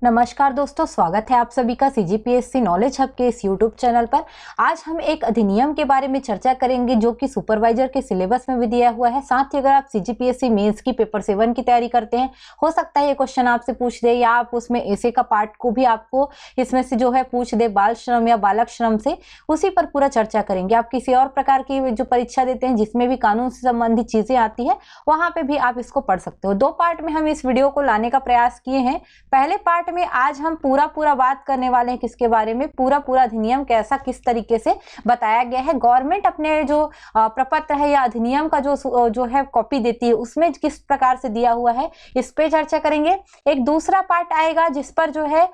नमस्कार दोस्तों, स्वागत है आप सभी का सीजीपीएससी नॉलेज हब के इस यूट्यूब चैनल पर। आज हम एक अधिनियम के बारे में चर्चा करेंगे जो कि सुपरवाइजर के सिलेबस में भी दिया हुआ है। साथ ही अगर आप सीजीपीएससी मेंस की पेपर 7 की तैयारी करते हैं, हो सकता है ये क्वेश्चन आपसे पूछ दे या आप उसमें ऐसे का पार्ट को भी आपको इसमें से जो है पूछ दे, बाल श्रम या बालक श्रम से, उसी पर पूरा चर्चा करेंगे। आप किसी और प्रकार की जो परीक्षा देते हैं जिसमें भी कानून से संबंधित चीजें आती है, वहां पे भी आप इसको पढ़ सकते हो। 2 पार्ट में हम इस वीडियो को लाने का प्रयास किए हैं। पहले पार्ट में आज हम पूरा बात करने वाले हैं किसके बारे में, पूरा अधिनियम कैसा किस तरीके से बताया गया है। गवर्नमेंट अपने जो प्रपत्र है या अधिनियम का जो है कॉपी देती है, उसमें किस प्रकार से दिया हुआ है, इस पे चर्चा करेंगे। एक दूसरा पार्ट आएगा जिस पर जो है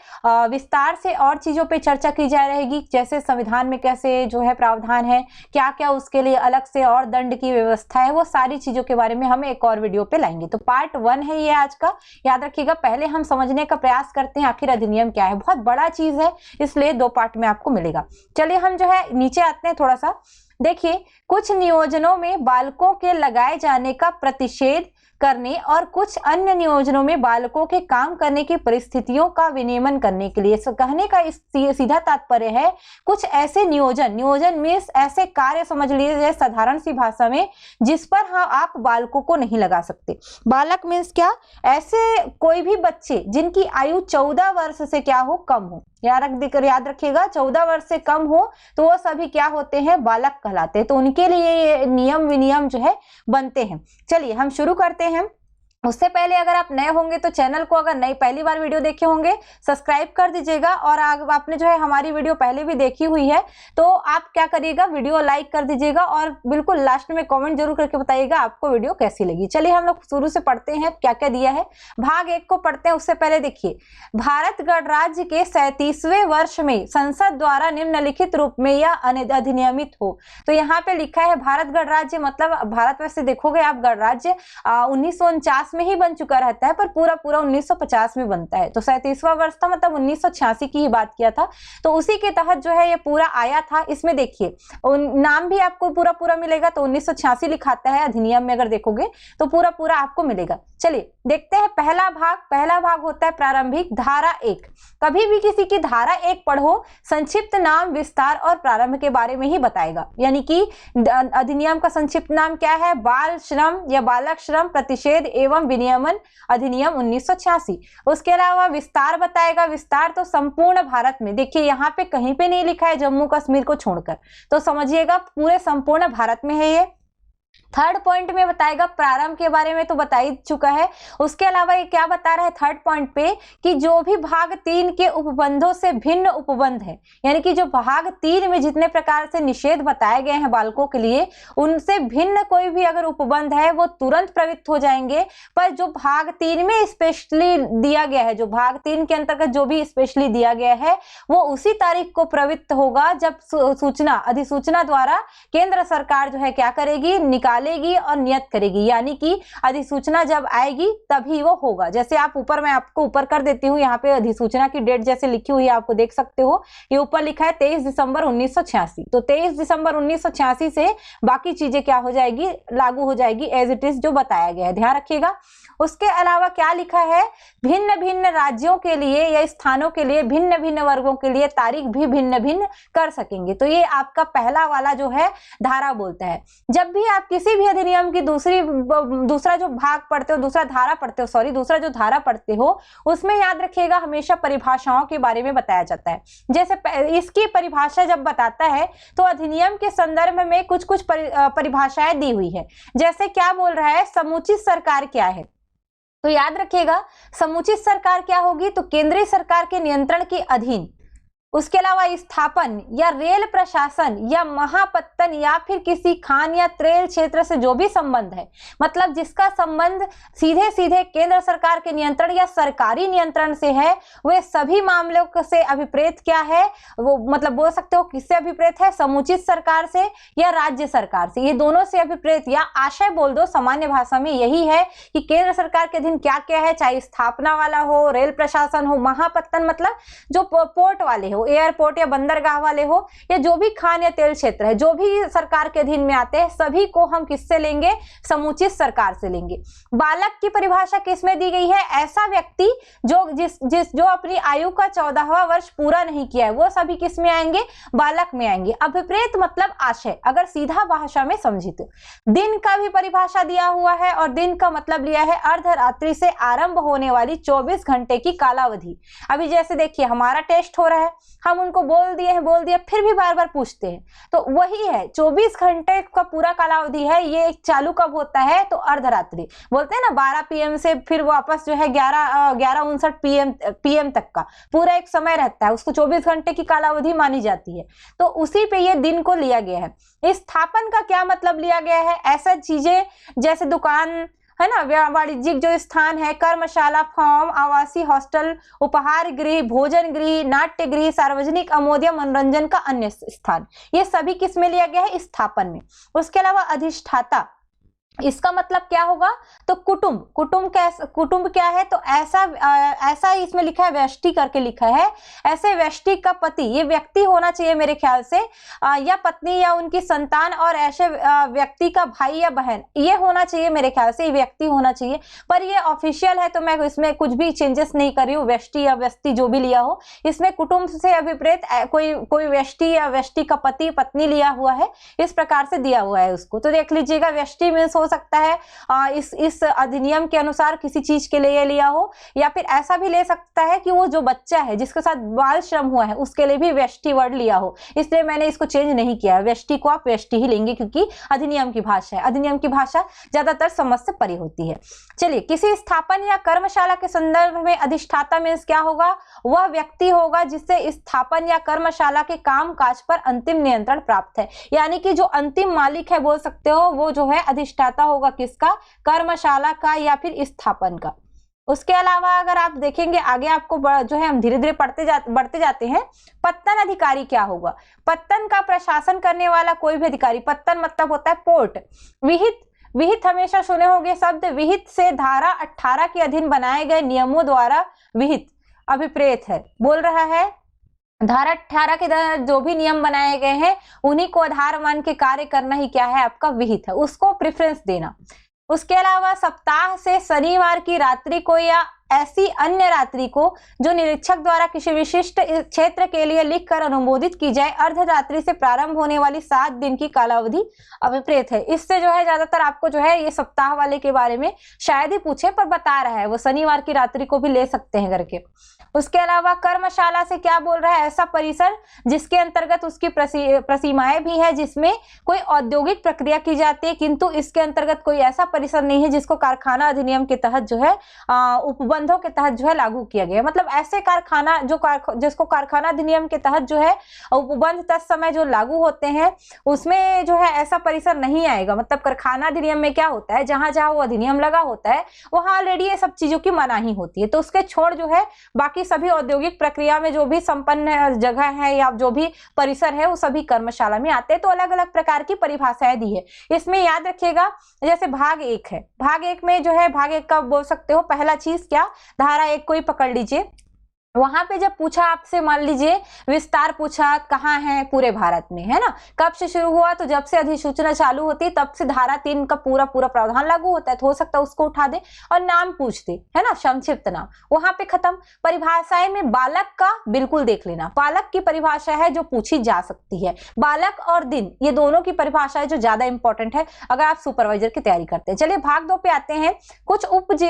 विस्तार से और चीजों पे चर्चा की जा रहेगी, जैसे संविधान में कैसे जो है प्रावधान है, क्या क्या उसके लिए अलग से और दंड की व्यवस्था है, वो सारी चीजों के बारे में हम एक और वीडियो पे लाएंगे। तो पार्ट 1 है ये आज का, याद रखिएगा। पहले हम समझने का प्रयास करते हैं आखिर अधिनियम क्या है। बहुत बड़ा चीज है, इसलिए 2 पार्ट में आपको मिलेगा। चलिए हम जो है नीचे आते हैं थोड़ा सा। देखिए, कुछ नियोजनों में बालकों के लगाए जाने का प्रतिषेध करने और कुछ अन्य नियोजनों में बालकों के काम करने की परिस्थितियों का विनियमन करने के लिए। कहने का इस सीधा तात्पर्य है, कुछ ऐसे नियोजन मीन्स ऐसे कार्य समझ लीजिए साधारण सी भाषा में, जिस पर हाँ आप बालकों को नहीं लगा सकते। बालक मीन्स क्या, ऐसे कोई भी बच्चे जिनकी आयु 14 वर्ष से क्या हो, कम हो। याद रखिएगा, 14 वर्ष से कम हो तो वो सभी क्या होते हैं, बालक कहलाते हैं। तो उनके लिए ये नियम विनियम जो है बनते हैं। चलिए हम शुरू करते हैं। उससे पहले अगर आप नए होंगे तो चैनल को, अगर नई पहली बार वीडियो देखे होंगे, सब्सक्राइब कर दीजिएगा। और आपने जो है हमारी वीडियो पहले भी देखी हुई है तो आप क्या करिएगा, वीडियो लाइक कर दीजिएगा और बिल्कुल लास्ट में कमेंट जरूर करके बताइएगा आपको वीडियो कैसी लगी। चलिए हम लोग शुरू से पढ़ते हैं क्या क्या दिया है। भाग 1 को पढ़ते हैं। उससे पहले देखिए, भारत गणराज्य के 37वें वर्ष में संसद द्वारा निम्नलिखित रूप में यह अधिनियमित हो। तो यहाँ पे लिखा है भारत गणराज्य, मतलब भारत वैसे देखोगे आप गणराज्य 1949 में ही बन चुका रहता है, पर पूरा 1950 में बनता है। तो 37वां वर्ष था, मतलब 1986 की ही बात किया था। तो उसी के तहत जो है ये पूरा आया था। इसमें देखिए नाम भी आपको पूरा मिलेगा, तो 1986 लिखाता है अधिनियम में, अगर देखोगे तो पूरा आपको मिलेगा। चलिए देखते हैं पहला भाग होता है प्रारंभिक। धारा 1, कभी भी किसी की धारा 1 पढ़ो, संक्षिप्त नाम, विस्तार और प्रारंभ के बारे में ही बताएगा। यानी कि अधिनियम का संक्षिप्त नाम क्या है, बाल श्रम या बालक श्रम प्रतिषेध एवं विनियमन अधिनियम 1986। उसके अलावा विस्तार बताएगा। विस्तार तो संपूर्ण भारत में, देखिए यहाँ पे कहीं पे नहीं लिखा है जम्मू कश्मीर को छोड़कर, तो समझिएगा पूरे संपूर्ण भारत में है ये। थर्ड पॉइंट में बताएगा प्रारंभ के बारे में, तो बता ही चुका है। उसके अलावा ये क्या बता रहा है थर्ड पॉइंट पे, कि जो भी भाग 3 के उपबंधों से भिन्न उपबंध है, यानी कि जो भाग 3 में जितने प्रकार से निषेध बताए गए हैं बालकों के लिए, उनसे भिन्न कोई भी अगर उपबंध है वो तुरंत प्रवृत्त हो जाएंगे। पर जो भाग 3 में स्पेशली दिया गया है, जो भाग 3 के अंतर्गत जो भी स्पेशली दिया गया है, वो उसी तारीख को प्रवृत्त होगा जब अधिसूचना द्वारा केंद्र सरकार जो है क्या करेगी, निकालेगी और नियत करेगी। यानी कि अधिसूचना जब आएगी तभी वो होगा। जैसे आप ऊपर, मैं आपको ऊपर कर देती हूँ, यहाँ पे अधिसूचना की डेट जैसे लिखी हुई है आपको देख सकते हो, ये ऊपर लिखा है 23 दिसंबर 1986। तो 23 दिसंबर 1986 से बाकी चीजें क्या हो जाएगी, लागू हो जाएगी एज इट इज जो बताया गया है, ध्यान रखिएगा। उसके अलावा क्या लिखा है, भिन्न भिन्न राज्यों के लिए या स्थानों के लिए, भिन्न भिन्न वर्गों के लिए तारीख भी भिन्न भिन्न कर सकेंगे। तो ये आपका पहला वाला जो है धारा बोलता है। जब भी आप किसी भी अधिनियम की दूसरा जो भाग पढ़ते हो, दूसरा जो धारा पढ़ते हो, उसमें याद रखिएगा हमेशा परिभाषाओं के बारे में बताया जाता है। जैसे इसकी परिभाषा जब बताता है तो अधिनियम के संदर्भ में कुछ परिभाषाएं दी हुई है। जैसे क्या बोल रहा है, समुचित सरकार क्या है, तो याद रखिएगा समुचित सरकार क्या होगी, तो केंद्रीय सरकार के नियंत्रण के अधीन। उसके अलावा स्थापन या रेल प्रशासन या महापत्तन या फिर किसी खान या त्रेल क्षेत्र से जो भी संबंध है, मतलब जिसका संबंध सीधे केंद्र सरकार के नियंत्रण या सरकारी नियंत्रण से है, वे सभी मामलों से अभिप्रेत क्या है, वो मतलब बोल सकते हो किससे अभिप्रेत है, समुचित सरकार से या राज्य सरकार से, ये दोनों से अभिप्रेत, या आशय बोल दो सामान्य भाषा में यही है कि केंद्र सरकार के अधीन क्या क्या है, चाहे स्थापना वाला हो, रेल प्रशासन हो, महापत्तन मतलब जो पोर्ट वाले हो हो, एयरपोर्ट या बंदरगाह वाले हो, या जो भी खान या तेल क्षेत्र है, जो भी सरकार के अधीन में आते हैं, सभी को हम किससे लेंगे? समुचित सरकार से लेंगे। बालक की परिभाषा किसमें दी गई है? ऐसा व्यक्ति जो अपनी आयु का 14वां वर्ष पूरा नहीं किया है, वो सभी किस में आएंगे? बालक में आएंगे। अभिप्रेत मतलब आशय, अगर सीधा भाषा में समझी तो। दिन का भी परिभाषा दिया हुआ है, और दिन का मतलब लिया है अर्धरात्रि से आरंभ होने वाली 24 घंटे की कालावधि। अभी जैसे देखिए हमारा टेस्ट हो रहा है, हम उनको बोल दिए, फिर भी बार बार पूछते हैं, तो वही है 24 घंटे का पूरा कालावधि है। ये चालू कब होता है? तो अर्धरात्रि बोलते हैं ना, 12 PM से फिर वापस जो है 11:59 PM तक का पूरा एक समय रहता है, उसको 24 घंटे की कालावधि मानी जाती है। तो उसी पे ये दिन को लिया गया है। स्थापन का क्या मतलब लिया गया है? ऐसा चीजें जैसे दुकान है ना, वाणिज्यिक जो स्थान है, कर्मशाला, फॉर्म, आवासीय, हॉस्टल, उपहार गृह, भोजन गृह, नाट्य गृह, सार्वजनिक अमोदय, मनोरंजन का अन्य स्थान, ये सभी किस में लिया गया है? स्थापन में। उसके अलावा अधिष्ठाता, इसका मतलब क्या होगा? तो कुटुंब क्या है? तो ऐसा इसमें लिखा है, व्यष्टि करके लिखा है, ऐसे व्यष्टि का पति, ये व्यक्ति होना चाहिए मेरे ख्याल से, या पत्नी या उनकी संतान, और ऐसे व्यक्ति का भाई या बहन, ये होना चाहिए मेरे ख्याल से, ये व्यक्ति होना चाहिए। पर ये ऑफिशियल है तो मैं इसमें कुछ भी चेंजेस नहीं कर रही हूँ, व्यष्टि या व्यक्ति जो भी लिया हो, इसमें कुटुंब से अभिप्रेत कोई व्यष्टि या व्यष्टि का पति पत्नी लिया हुआ है, इस प्रकार से दिया हुआ है उसको। तो देख लीजिएगा, व्यष्टि मीन्स हो सकता है इस अधिनियम के अनुसार किसी चीज के लिए लिया हो, या फिर ऐसा भी ले सकता है कि वो जो बच्चा है जिसके साथ बाल श्रम हुआ है उसके लिए भी व्यष्टि वर्ड लिया हो, इसलिए मैंने इसको चेंज नहीं किया है। व्यष्टि को आप व्यष्टि ही लेंगे क्योंकि अधिनियम की भाषा है, अधिनियम की भाषा ज्यादातर समझ से परे होती है। चलिए, किसी स्थापन या कर्मशाला के संदर्भ में अधिष्ठाता मीन्स क्या होगा? वह व्यक्ति होगा जिससे स्थापन या कर्मशाला के काम काज पर अंतिम नियंत्रण प्राप्त है, यानी कि जो अंतिम मालिक है बोल सकते हो, वो जो है अधिष्ठाता होगा किसका? कर्मशाला का या फिर स्थापन का। उसके अलावा अगर आप देखेंगे आगे, आपको जो है हम धीरे धीरे बढ़ते जाते हैं। पत्तन अधिकारी क्या होगा? पत्तन का प्रशासन करने वाला कोई भी अधिकारी। पत्तन मतलब होता है पोर्ट। विहित हमेशा सुने होंगे शब्द, विहित से धारा 18 के अधीन बनाए गए नियमों द्वारा विहित अभिप्रेत है, बोल रहा है धारा 18 के तहत जो भी नियम बनाए गए हैं उन्हीं को आधार मान के कार्य करना ही क्या है? आपका विहित है, उसको प्रेफरेंस देना। उसके अलावा सप्ताह से शनिवार की रात्रि को या ऐसी अन्य रात्रि को जो निरीक्षक द्वारा किसी विशिष्ट क्षेत्र के लिए लिखकर अनुमोदित की जाए, अर्धरात्रि से प्रारंभ होने वाली 7 दिन की कालावधि अभिप्रेत है। इससे जो है ज्यादातर आपको जो है ये सप्ताह वाले के बारे में शायद ही पूछे, पर बता रहा है वो शनिवार की रात्रि को भी ले सकते हैं करके। उसके अलावा कर्मशाला से क्या बोल रहा है? ऐसा परिसर जिसके अंतर्गत उसकी प्रसीमाएं भी है, जिसमें कोई औद्योगिक प्रक्रिया की जाती है, किंतु इसके अंतर्गत कोई ऐसा परिसर नहीं है जिसको कारखाना अधिनियम के तहत जो है उपबंधों के तहत जो है लागू किया गया। मतलब ऐसे कारखाना जिसको कारखाना अधिनियम के तहत जो है उपबंध तत्समय जो लागू होते हैं उसमें जो है ऐसा परिसर नहीं आएगा। मतलब कारखाना अधिनियम में क्या होता है, जहां जहां वो अधिनियम लगा होता है वहां ऑलरेडी ये सब चीजों की मनाही होती है, तो उसके छोड़ जो है बाकी सभी औद्योगिक प्रक्रिया में जो भी संपन्न जगह है या जो भी परिसर है वो सभी कर्मशाला में आते हैं। तो अलग अलग प्रकार की परिभाषाएं दी है। इसमें याद रखिएगा, जैसे भाग 1 है, भाग 1 में जो है भाग 1 का बोल सकते हो पहला चीज क्या, धारा 1 को ही पकड़ लीजिए। वहां पे जब पूछा आपसे, मान लीजिए विस्तार पूछा कहाँ है, पूरे भारत में है ना, कब से शुरू हुआ, तो जब से अधिसूचना चालू होती है तब से धारा 3 का पूरा प्रावधान लागू होता है, तो हो सकता है उसको उठा दे और नाम पूछ दे, है ना, संक्षिप्त नाम, वहां पे खत्म। परिभाषाएं में बालक का बिल्कुल देख लेना, बालक की परिभाषा है जो पूछी जा सकती है। बालक और दिन, ये दोनों की परिभाषा है जो ज्यादा इंपॉर्टेंट है अगर आप सुपरवाइजर की तैयारी करते हैं। चलिए भाग 2 पे आते हैं। कुछ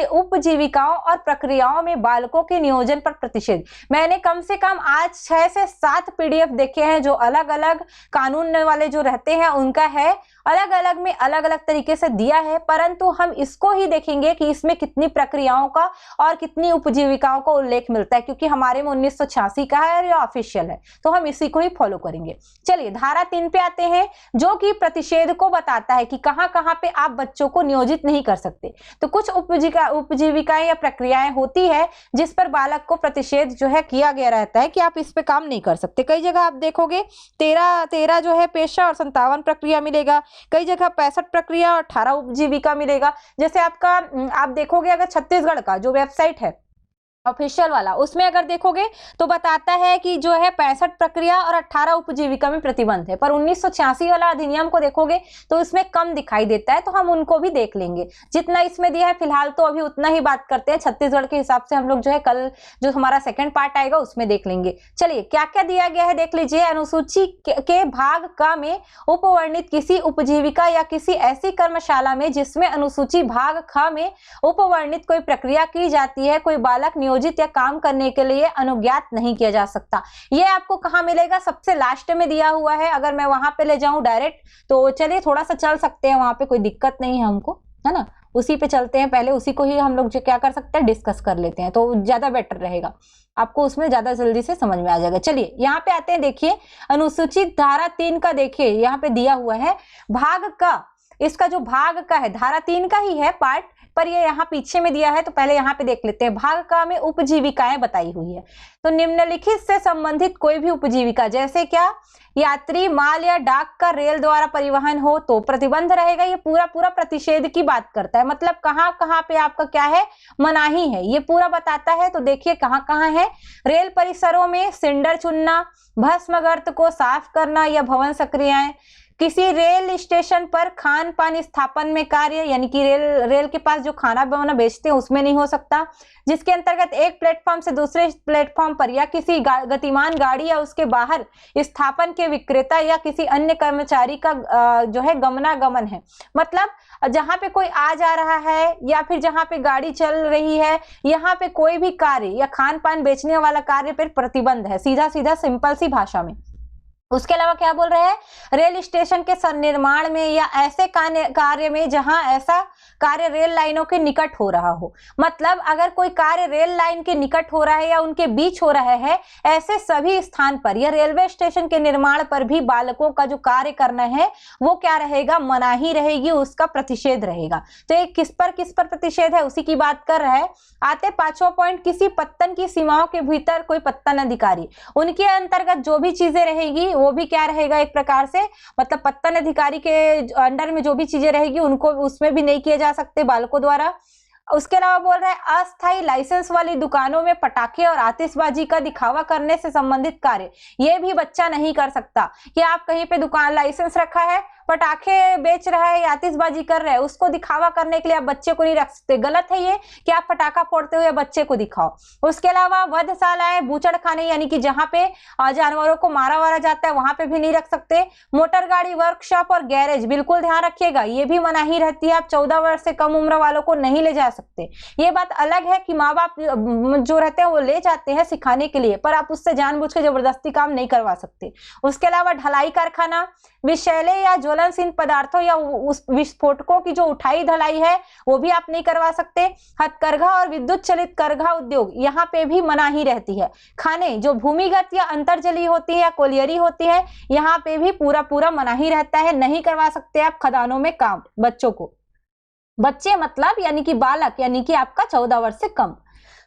उपजीविकाओं और प्रक्रियाओं में बालकों के नियोजन पर प्रतिशत। मैंने कम से कम आज 6 से 7 पीडीएफ देखे हैं जो अलग अलग कानून वाले जो रहते हैं उनका है, अलग अलग में अलग अलग तरीके से दिया है, परंतु हम इसको ही देखेंगे कि इसमें कितनी प्रक्रियाओं का और कितनी उपजीविकाओं का उल्लेख मिलता है, क्योंकि हमारे में 1986 का है और ये ऑफिशियल है, तो हम इसी को ही फॉलो करेंगे। चलिए धारा 3 पे आते हैं, जो कि प्रतिषेध को बताता है कि कहां कहां पे आप बच्चों को नियोजित नहीं कर सकते। तो कुछ उपजीविकाएं या प्रक्रियाएं होती है जिस पर बालक को प्रतिषेध जो है किया गया रहता है कि आप इस पे काम नहीं कर सकते। कई जगह आप देखोगे 13 जो है पेशा और 57 प्रक्रिया मिलेगा, कई जगह 65 प्रक्रिया और 18 उपजीविका मिलेगा। जैसे आप देखोगे अगर छत्तीसगढ़ का जो वेबसाइट है ऑफिशियल वाला, उसमें अगर देखोगे तो बताता है कि जो है 65 प्रक्रिया और 18 उपजीविका में प्रतिबंध है, पर 1986 वाला अधिनियम को देखोगे तो उसमें कम दिखाई देता है, तो हम उनको भी देख लेंगे। जितना इसमें दिया है फिलहाल तो अभी उतना ही बात करते हैं, छत्तीसगढ़ के हिसाब से हम लोग जो है कल जो हमारा सेकंड पार्ट आएगा उसमें देख लेंगे। चलिए क्या क्या दिया गया है देख लीजिए। अनुसूची के भाग क में उपवर्णित किसी उपजीविका या किसी ऐसी कर्मशाला में जिसमें अनुसूची भाग ख में उपवर्णित कोई प्रक्रिया की जाती है, कोई बालक नियोजित या काम करने के लिए अनुज्ञात नहीं किया जा सकता। ये आपको कहाँ मिलेगा? सबसे लास्ट में दिया हुआ है। अगर मैं वहां पे ले जाऊं डायरेक्ट तो चलिए थोड़ा सा चल सकते हैं, वहां पे कोई दिक्कत नहीं है हमको, है ना। उसी पे चलते हैं, पहले उसी को ही हम लोग जो क्या कर सकते हैं डिस्कस कर लेते हैं, तो ज्यादा बेटर रहेगा, आपको उसमें ज्यादा जल्दी से समझ में आ जाएगा। चलिए यहाँ पे आते हैं, देखिए अनुसूचित धारा 3 का देखिए यहाँ पे दिया हुआ है भाग का, इसका जो भाग का है धारा 3 का ही है पार्ट, पर ये यहाँ पीछे में दिया है, तो पहले यहाँ पे देख लेते हैं। भाग का में उपजीविकाएं बताई हुई है, तो निम्नलिखित से संबंधित कोई भी उपजीविका, जैसे क्या यात्री माल या डाक का रेल द्वारा परिवहन हो तो प्रतिबंध रहेगा। ये पूरा पूरा प्रतिषेध की बात करता है, मतलब कहाँ कहाँ पे आपका क्या है, मनाही है, ये पूरा बताता है। तो देखिए कहाँ कहाँ है। रेल परिसरों में सिंडर चुनना, भस्म गर्त को साफ करना या भवन सक्रियाएं, किसी रेल स्टेशन पर खान पान स्थापन में कार्य, यानी कि रेल के पास जो खाना बनाना बेचते हैं उसमें नहीं हो सकता, जिसके अंतर्गत एक प्लेटफॉर्म से दूसरे प्लेटफॉर्म पर या किसी गतिमान गाड़ी या उसके बाहर स्थापन के विक्रेता या किसी अन्य कर्मचारी का जो है गमनागमन है। मतलब जहां पे कोई आ जा रहा है या फिर जहां पे गाड़ी चल रही है, यहाँ पे कोई भी कार्य या खान पान बेचने वाला कार्य पर प्रतिबंध है, सीधा सीधा सिंपल सी भाषा में। उसके अलावा क्या बोल रहे हैं, रेल स्टेशन के निर्माण में या ऐसे कार्य में जहां ऐसा कार्य रेल लाइनों के निकट हो रहा हो, मतलब अगर कोई कार्य रेल लाइन के निकट हो रहा है या उनके बीच हो रहा है, ऐसे सभी स्थान पर या रेलवे स्टेशन के निर्माण पर भी बालकों का जो कार्य करना है वो क्या रहेगा, मनाही रहेगी, उसका प्रतिषेध रहेगा। तो ये किस पर प्रतिषेध है उसी की बात कर रहा है। आते 5वां पॉइंट, किसी पत्तन की सीमाओं के भीतर कोई पत्तन अधिकारी, उनके अंतर्गत जो भी चीजें रहेगी वो भी क्या रहेगा, एक प्रकार से मतलब पत्तन अधिकारी के अंडर में जो भी चीजें रहेगी उनको उसमें भी नहीं किए जा सकते बालकों द्वारा। उसके अलावा बोल रहे हैं अस्थायी लाइसेंस वाली दुकानों में पटाखे और आतिशबाजी का दिखावा करने से संबंधित कार्य, ये भी बच्चा नहीं कर सकता कि आप कहीं पे दुकान लाइसेंस रखा है, पटाखे बेच रहा है या आतिशबाजी कर रहा है, उसको दिखावा करने के लिए आप बच्चे को नहीं रख सकते। गलत है ये कि आप पटाखा फोड़ते हुए बच्चे को दिखाओ। उसके अलावा वधशालाएं, बूचड़ खाने, यानी कि जहां पे जानवरों को मारा वारा जाता है वहां पे भी नहीं रख सकते। मोटर गाड़ी वर्कशॉप और गैरेज, बिल्कुल ध्यान रखिएगा, ये भी मनाही रहती है, आप 14 वर्ष से कम उम्र वालों को नहीं ले जा सकते। ये बात अलग है कि माँ बाप जो रहते हैं वो ले जाते हैं सिखाने के लिए, पर आप उससे जानबूझ के जबरदस्ती काम नहीं करवा सकते। उसके अलावा ढलाई कारखाना, विषैले या ज्वलनशील पदार्थों या उस विस्फोटकों की जो उठाई धलाई है वो भी आप नहीं करवा सकते। हथकरघा और विद्युत चलित करघा उद्योग, यहाँ पे भी मनाही रहती है। खाने जो भूमिगत या अंतर्जलीय होती है या कोलियरी होती है, यहाँ पे भी पूरा पूरा मनाही रहता है, नहीं करवा सकते आप खदानों में काम बच्चों को। बच्चे मतलब यानी कि बालक, यानी कि आपका 14 वर्ष से कम।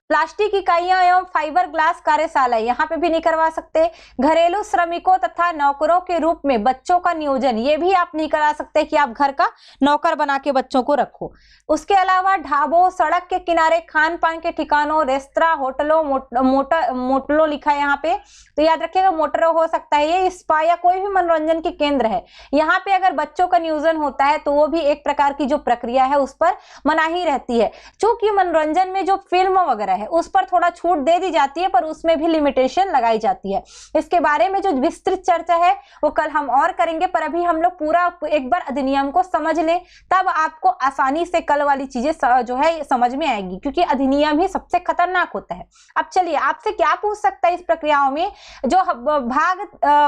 प्लास्टिक इकाइयां एवं फाइबर ग्लास कार्यशाला, यहाँ पे भी नहीं करवा सकते। घरेलू श्रमिकों तथा नौकरों के रूप में बच्चों का नियोजन, ये भी आप नहीं करा सकते कि आप घर का नौकर बना के बच्चों को रखो। उसके अलावा ढाबों, सड़क के किनारे खान पान के ठिकानों, रेस्तरा, होटलों, मोटलों लिखा है यहाँ पे, तो याद रखिएगा मोटरों हो सकता है ये, स्पा या कोई भी मनोरंजन के केंद्र है, यहाँ पे अगर बच्चों का नियोजन होता है तो वो भी एक प्रकार की जो प्रक्रिया है उस पर मनाही रहती है। चूंकि मनोरंजन में जो फिल्म वगैरह है उस पर थोड़ा छूट दे दी जाती है, पर उसमें भी लिमिटेशन लगाई जाती है। इसके बारे में जो विस्तृत चर्चा है वो कल हम और करेंगे, पर अभी हम लोग पूरा एक बार अधिनियम को समझ लें, तब आपको आसानी से कल वाली चीजें जो है समझ में आएगी, क्योंकि अधिनियम ही सबसे खतरनाक होता है। अब चलिए आपसे क्या पूछ सकता है इस प्रक्रियाओं में, जो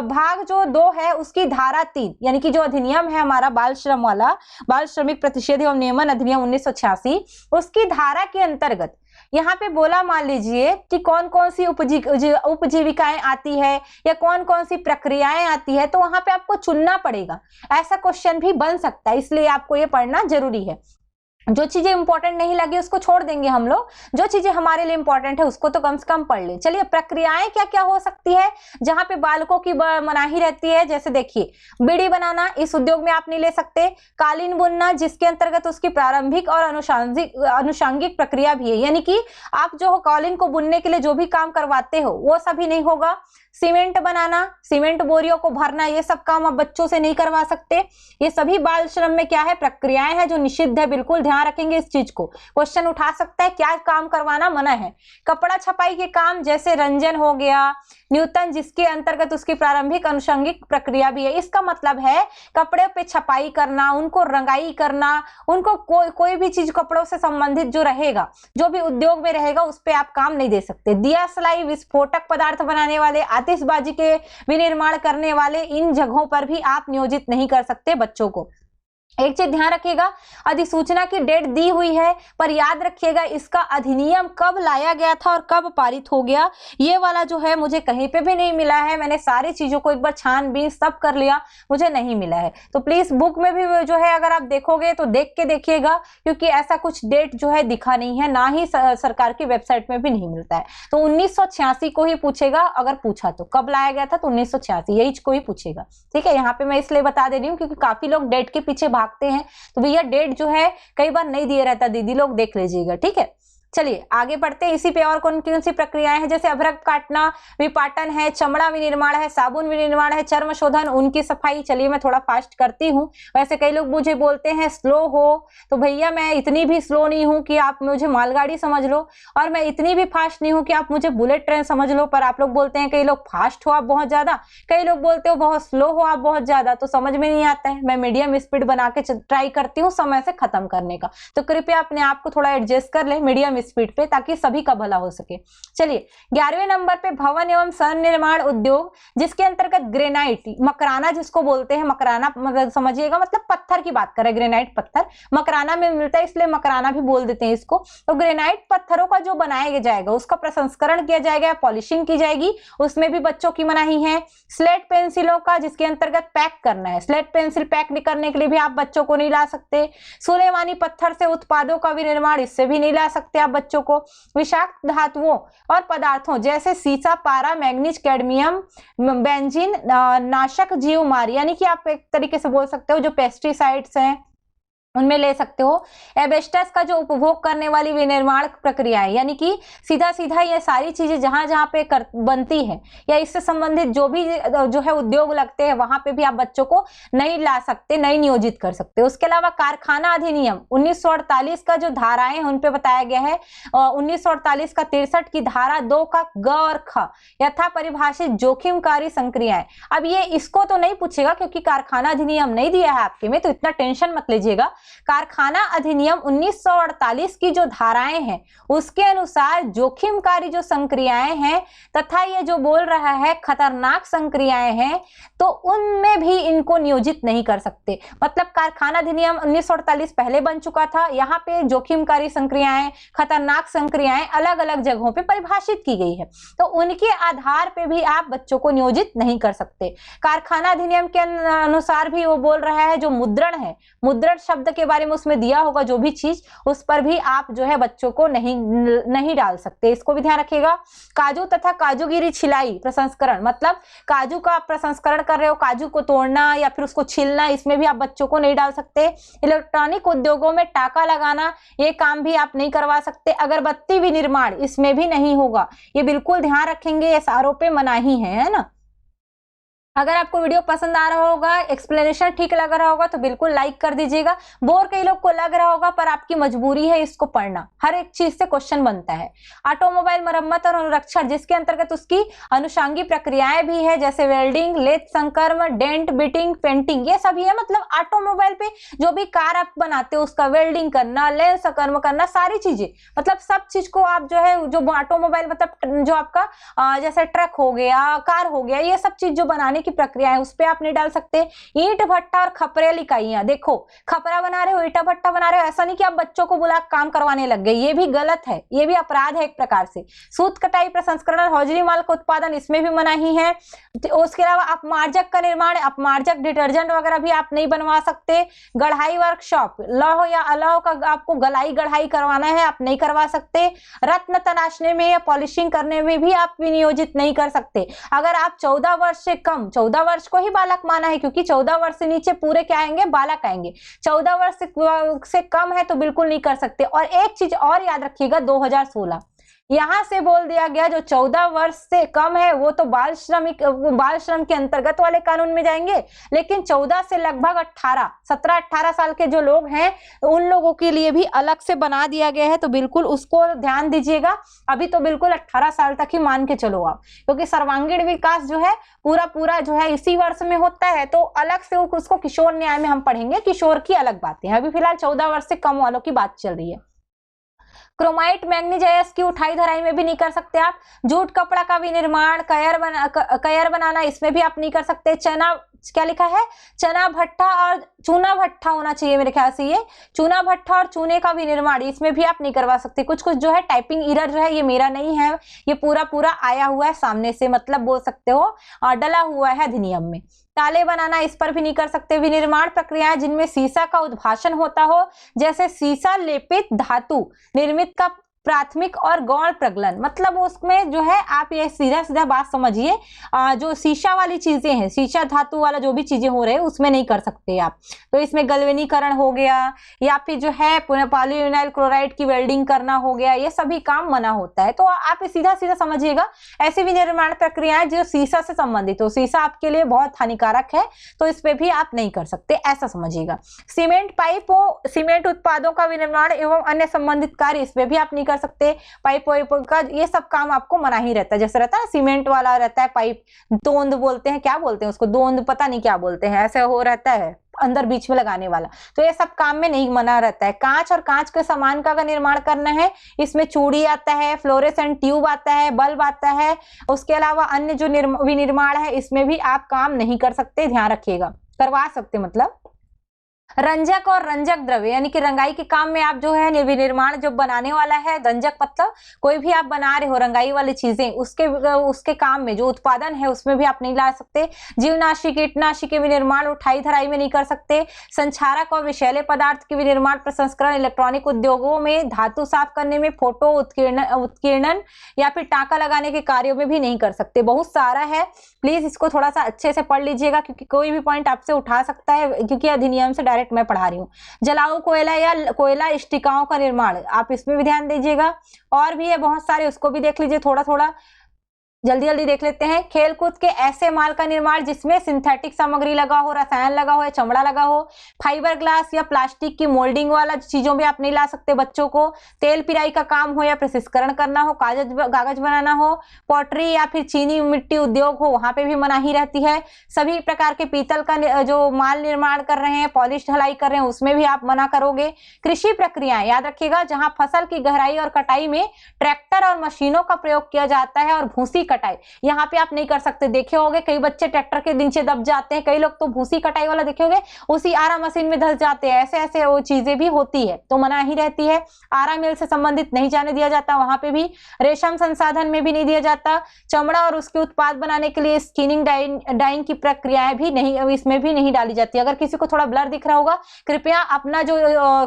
भाग जो 2 है उसकी धारा 3, यानी कि जो अधिनियम है हमारा बाल श्रम वाला, बाल श्रमिक प्रतिषेध एवं नियमन अधिनियम 1986, उसकी धारा के अंतर्गत यहाँ पे बोला, मान लीजिए कि कौन कौन सी उपजीविकाएं आती है या कौन कौन सी प्रक्रियाएं आती है, तो वहां पे आपको चुनना पड़ेगा। ऐसा क्वेश्चन भी बन सकता है, इसलिए आपको ये पढ़ना जरूरी है। जो चीजें इंपॉर्टेंट नहीं लगी उसको छोड़ देंगे हम लोग, जो चीजें हमारे लिए इंपॉर्टेंट है उसको तो कम से कम पढ़ ले। चलिए, प्रक्रियाएं क्या क्या हो सकती है जहां पे बालकों की मनाही रहती है। जैसे देखिए, बीड़ी बनाना, इस उद्योग में आप नहीं ले सकते। कालीन बुनना, जिसके अंतर्गत उसकी प्रारंभिक और अनुषांगिक प्रक्रिया भी है, यानी कि आप जो कालीन को बुनने के लिए जो भी काम करवाते हो वो सभी नहीं होगा। सीमेंट बनाना, सीमेंट बोरियों को भरना, ये सब काम आप बच्चों से नहीं करवा सकते। ये सभी बाल श्रम में क्या है, प्रक्रियाएं हैं जो निषिद्ध है। बिल्कुल ध्यान रखेंगे इस चीज को, क्वेश्चन उठा सकता है क्या काम करवाना मना है। कपड़ा छपाई के काम जैसे रंजन हो गया, न्यूतन, जिसके अंतर्गत उसकी प्रारंभिक अनुषंगिक प्रक्रिया भी है। इसका मतलब है कपड़े पे छपाई करना, उनको रंगाई करना, उनको कोई भी चीज कपड़ों से संबंधित जो रहेगा, जो भी उद्योग में रहेगा, उस पे आप काम नहीं दे सकते। दिया सलाई, विस्फोटक पदार्थ बनाने वाले, आतिशबाजी के विनिर्माण करने वाले, इन जगहों पर भी आप नियोजित नहीं कर सकते बच्चों को। एक चीज ध्यान रखिएगा, अधिसूचना की डेट दी हुई है, पर याद रखिएगा इसका अधिनियम कब लाया गया था और कब पारित हो गया, ये वाला जो है मुझे कहीं पे भी नहीं मिला है। मैंने सारी चीजों को एक बार छानबीन सब कर लिया, मुझे नहीं मिला है। तो प्लीज बुक में भी जो है अगर आप देखोगे तो देख के देखिएगा, क्योंकि ऐसा कुछ डेट जो है दिखा नहीं है, ना ही सरकार की वेबसाइट में भी नहीं मिलता है। तो 1986 को ही पूछेगा, अगर पूछा तो कब लाया गया था, तो 1986 यही को ही पूछेगा। ठीक है, यहाँ पे मैं इसलिए बता दे रही हूँ क्योंकि काफी लोग डेट के पीछे भागते हैं, तो भैया डेट जो है कई बार नहीं दिया रहता, दीदी लोग देख लीजिएगा। ठीक है, चलिए आगे बढ़ते हैं। इसी पे और कौन कौन सी प्रक्रियाएं हैं, जैसे अभ्रक काटना, विपाटन है, चमड़ा विनिर्माण है, साबुन विनिर्माण है, चर्म शोधन, उनकी सफाई। चलिए मैं थोड़ा फास्ट करती हूँ, वैसे कई लोग मुझे बोलते हैं स्लो हो, तो भैया मैं इतनी भी स्लो नहीं हूँ कि आप मुझे मालगाड़ी समझ लो, और मैं इतनी भी फास्ट नहीं हूँ कि आप मुझे बुलेट ट्रेन समझ लो। पर आप लोग बोलते हैं कई लोग फास्ट हो आप बहुत ज्यादा, कई लोग बोलते हो बहुत स्लो हो आप बहुत ज्यादा, तो समझ में नहीं आता है। मैं मीडियम स्पीड बना के ट्राई करती हूँ समय से खत्म करने का, तो कृपया अपने आप को थोड़ा एडजस्ट कर ले मीडियम स्पीड पे, ताकि सभी का भला हो सके। चलिए 11वें नंबर पे भवन एवं संनिर्माण उद्योग, जिसके अंतर्गत ग्रेनाइट, मकराना जिसको बोलते हैं, मकराना मतलब समझिएगा, मतलब पत्थर की बात करें, ग्रेनाइट पत्थर मकराना में मिलता है इसलिए मकराना भी बोल देते हैं इसको। तो ग्रेनाइट पत्थरों का जो बनाया जाएगा उसका प्रसंस्करण किया जाएगा, पॉलिशिंग की जाएगी, उसमें भी बच्चों की मनाही है। स्लेट पेंसिलों का, जिसके अंतर्गत पैक करना है, स्लेट पेंसिल पैक करने के लिए भी आप बच्चों को नहीं ला सकते। सुलेमानी पत्थर से उत्पादों का विनिर्माण, इससे भी नहीं ला सकते आप बच्चों को। विषाक्त धातुओं और पदार्थों जैसे सीसा, पारा, मैग्नीज, कैडमियम, बेंजीन, नाशक जीव मार, यानी कि आप एक तरीके से बोल सकते हो जो पेस्टिसाइड्स हैं उनमें ले सकते हो। एबेस्टस का जो उपभोग करने वाली विनिर्माण प्रक्रियाएं, यानी कि सीधा सीधा ये सारी चीजें जहां जहां पे बनती है या इससे संबंधित जो भी जो है उद्योग लगते हैं, वहां पे भी आप बच्चों को नहीं ला सकते, नहीं नियोजित कर सकते। उसके अलावा कारखाना अधिनियम 1948 का जो धाराएं हैं उन पे बताया गया है, 1948 का 63 की धारा 2 का ग और ख, यथा परिभाषित जोखिमकारी संक्रियाएं। अब ये इसको तो नहीं पूछेगा क्योंकि कारखाना अधिनियम नहीं दिया है आपके में, तो इतना टेंशन मत लीजिएगा। कारखाना अधिनियम 1948 की जो धाराएं हैं उसके अनुसार जोखिमकारी जो संक्रियाएं हैं तथा ये जो बोल रहा है खतरनाक संक्रियाएं हैं, तो उनमें भी इनको नियोजित नहीं कर सकते। मतलब कारखाना अधिनियम 1948 पहले बन चुका था, यहाँ पे जोखिमकारी संक्रियाएं, खतरनाक संक्रियाएं अलग अलग जगहों पे परिभाषित की गई है, तो उनके आधार पे भी आप बच्चों को नियोजित नहीं कर सकते। कारखाना अधिनियम के अनुसार भी वो बोल रहा है जो मुद्रण है, मुद्रण शब्द के बारे में उसमें दिया होगा जो भी चीज, उस पर भी आप जो है बच्चों को नहीं डाल सकते, इसको भी ध्यान रखिएगा। काजू तथा काजूगिरी छिलाई प्रसंस्करण, मतलब काजू का आप प्रसंस्करण कर रहे हो, काजू को तोड़ना या फिर उसको छीलना, इसमें भी आप बच्चों को नहीं डाल सकते। इलेक्ट्रॉनिक उद्योगों में टाका लगाना, ये काम भी आप नहीं करवा सकते। अगरबत्ती विनिर्माण इसमें भी नहीं होगा, ये बिल्कुल ध्यान रखेंगे, ये सारों पे मनाही है ना। अगर आपको वीडियो पसंद आ रहा होगा, एक्सप्लेनेशन ठीक लग रहा होगा तो बिल्कुल लाइक कर दीजिएगा। बोर कई लोग को लग रहा होगा पर आपकी मजबूरी है इसको पढ़ना, हर एक चीज से क्वेश्चन बनता है। ऑटोमोबाइल मरम्मत और अनुरक्षण, जिसके अंतर्गत उसकी अनुषंगी प्रक्रियाएं भी है, जैसे वेल्डिंग, लेथ संकर्म, डेंट बिटिंग, पेंटिंग, ये सभी है। मतलब ऑटोमोबाइल पे जो भी कार आप बनाते हो उसका वेल्डिंग करना, लेथ संकर्म करना, सारी चीजें, मतलब सब चीज को आप जो है जो ऑटोमोबाइल मतलब जो आपका जैसे ट्रक हो गया, कार हो गया, ये सब चीज जो बनाने की प्रक्रिया है उस पर आप नहीं डाल सकते। ईंट भट्टा और खपरेल इकाइयां, देखो खपरा बना रहे हो, ईटा भट्टा बना रहे हो, ऐसा नहीं कि आप बच्चों को बुला काम करवाने लग गए, ये भी गलत है, ये भी अपराध है एक प्रकार से। सूत कटाई प्रसंस्करण और हौजरी माल का उत्पादन, इसमें भी मनाही है। उसके अलावा अपमार्जक का निर्माण, अपमार्जक डिटर्जेंट वगैरह भी आप नहीं बनवा सकते। गढ़ाई वर्कशॉप, लौह या अलौह का आपको गलाई गढ़ाई करवाना है, आप नहीं करवा सकते। रत्न तराशने में या पॉलिशिंग करने में भी आप विनियोजित नहीं कर सकते। अगर आप 14 वर्ष से कम, 14 वर्ष को ही बालक माना है क्योंकि 14 वर्ष से नीचे पूरे क्या आएंगे, बालक आएंगे। 14 वर्ष से कम है तो बिल्कुल नहीं कर सकते। और एक चीज और याद रखिएगा, 2016 यहां से बोल दिया गया जो 14 वर्ष से कम है वो तो बाल श्रम के अंतर्गत वाले कानून में जाएंगे, लेकिन 14 से लगभग 17-18 साल के जो लोग हैं उन लोगों के लिए भी अलग से बना दिया गया है, तो बिल्कुल उसको ध्यान दीजिएगा। अभी तो बिल्कुल 18 साल तक ही मान के चलो आप, क्योंकि सर्वांगीण विकास जो है पूरा जो है इसी वर्ष में होता है, तो अलग से उसको किशोर न्याय में हम पढ़ेंगे, किशोर की अलग बातें हैं। अभी फिलहाल 14 वर्ष से कम वालों की बात चल रही है। क्रोमाइट मैग्नीज अयस्क की उठाई धराई में भी नहीं कर सकते आप। जूट कपड़ा का विनिर्माण, कयर बनाना, इसमें भी आप नहीं कर सकते। चना, क्या लिखा है, चना भट्टा और चूना भट्टा होना चाहिए मेरे ख्याल से, ये चूना भट्टा और चूने का विनिर्माण, इसमें भी आप नहीं करवा सकते। कुछ जो है टाइपिंग एरर जो है ये मेरा नहीं है, ये पूरा आया हुआ है सामने से, मतलब बोल सकते हो डला हुआ है अधिनियम में। ताले बनाना, इस पर भी नहीं कर सकते। विनिर्माण प्रक्रियाएं जिनमें सीसा का उद्भाषण होता हो, जैसे सीसा लेपित धातु निर्मित का प्राथमिक और गौण प्रगलन, मतलब उसमें जो है आप ये सीधा बात समझिए, जो शीशा वाली चीजें हैं, शीशा धातु वाला जो भी चीजें हो रहे हैं उसमें नहीं कर सकते आप। तो इसमें गलवेनीकरण हो गया या फिर जो है पॉलीविनाइल क्लोराइड की वेल्डिंग करना हो गया, ये सभी काम मना होता है। तो आप सीधा समझिएगा, ऐसी विनिर्माण प्रक्रियाएं जो शीशा से संबंधित हो, शीशा आपके लिए बहुत हानिकारक है, तो इस पे भी आप नहीं कर सकते, ऐसा समझिएगा। सीमेंट पाइप हो, सीमेंट उत्पादों का विनिर्माण एवं अन्य संबंधित कार्य, इसमें भी आप नहीं कर सकते। पाइप का ये सब काम आपको मना ही रहता है, जैसे रहता है सीमेंट वाला रहता है पाइप, दोंद बोलते हैं, क्या बोलते हैं उसको, दोंद पता नहीं क्या बोलते हैं, ऐसे हो रहता है अंदर बीच में लगाने वाला, तो ये सब काम में नहीं मना रहता है। कांच और कांच के सामान का अगर निर्माण करना है, इसमें चूड़ी आता है, फ्लोरेसेंट ट्यूब आता है, बल्ब आता है, उसके अलावा अन्य जो विनिर्माण है इसमें भी आप काम नहीं कर सकते, ध्यान रखिएगा। करवा सकते मतलब रंजक और रंजक द्रव्य, यानी कि रंगाई के काम में आप जो है विनिर्माण जो बनाने वाला है, रंजक मतलब कोई भी आप बना रहे हो रंगाई वाली चीजें, उसके काम में जो उत्पादन है उसमें भी आप नहीं ला सकते। जीवनाशी कीटनाशी के विनिर्माण उठाई धराई में नहीं कर सकते। संक्षारक और विषैले पदार्थ के विनिर्माण प्रसंस्करण, इलेक्ट्रॉनिक उद्योगों में धातु साफ करने में, फोटो उत्कीर्णन या फिर टाँका लगाने के कार्यों में भी नहीं कर सकते। बहुत सारा है, प्लीज इसको थोड़ा सा अच्छे से पढ़ लीजिएगा, क्योंकि कोई भी पॉइंट आपसे उठा सकता है, क्योंकि अधिनियम से डायरेक्ट मैं पढ़ा रही हूँ। जलाऊ कोयला या कोयला इष्टिकाओं का निर्माण, आप इसमें भी ध्यान दीजिएगा। और भी है बहुत सारे, उसको भी देख लीजिए, थोड़ा जल्दी देख लेते हैं। खेलकूद के ऐसे माल का निर्माण जिसमें सिंथेटिक सामग्री लगा हो, रसायन लगा हो या चमड़ा लगा हो। फाइबर ग्लास या प्लास्टिक की मोल्डिंग वाला चीजों में आप नहीं ला सकते बच्चों को। तेल पिराई का काम हो या प्रसंस्करण करना हो, कागज बनाना हो, पॉटरी या फिर चीनी मिट्टी उद्योग हो, वहां पे भी मनाही रहती है। सभी प्रकार के पीतल का जो माल निर्माण कर रहे हैं, पॉलिश ढलाई कर रहे हैं, उसमें भी आप मना करोगे। कृषि प्रक्रियाएं, याद रखिएगा, जहां फसल की गहराई और कटाई में ट्रैक्टर और मशीनों का प्रयोग किया जाता है, और भूसी कटाई यहाँ पे आप नहीं कर सकते। देखे होंगे कई बच्चे ट्रैक्टर के नीचे दब जाते हैं, कई लोग तो भूसी कटाई वाला देखे होंगे उसी आरा मशीन में धस जाते हैं, ऐसे वो चीजें भी होती है, तो मना ही रहती है। आरा मिल से संबंधित नहीं जाने दिया जाता, वहां पे भी। रेशम संसाधन में भी नहीं दिया जाता। चमड़ा और उसके उत्पाद बनाने के लिए स्किनिंग डाइंग की प्रक्रियाएं भी नहीं, इसमें भी नहीं डाली जाती। अगर किसी को थोड़ा ब्लर दिख रहा होगा, कृपया अपना जो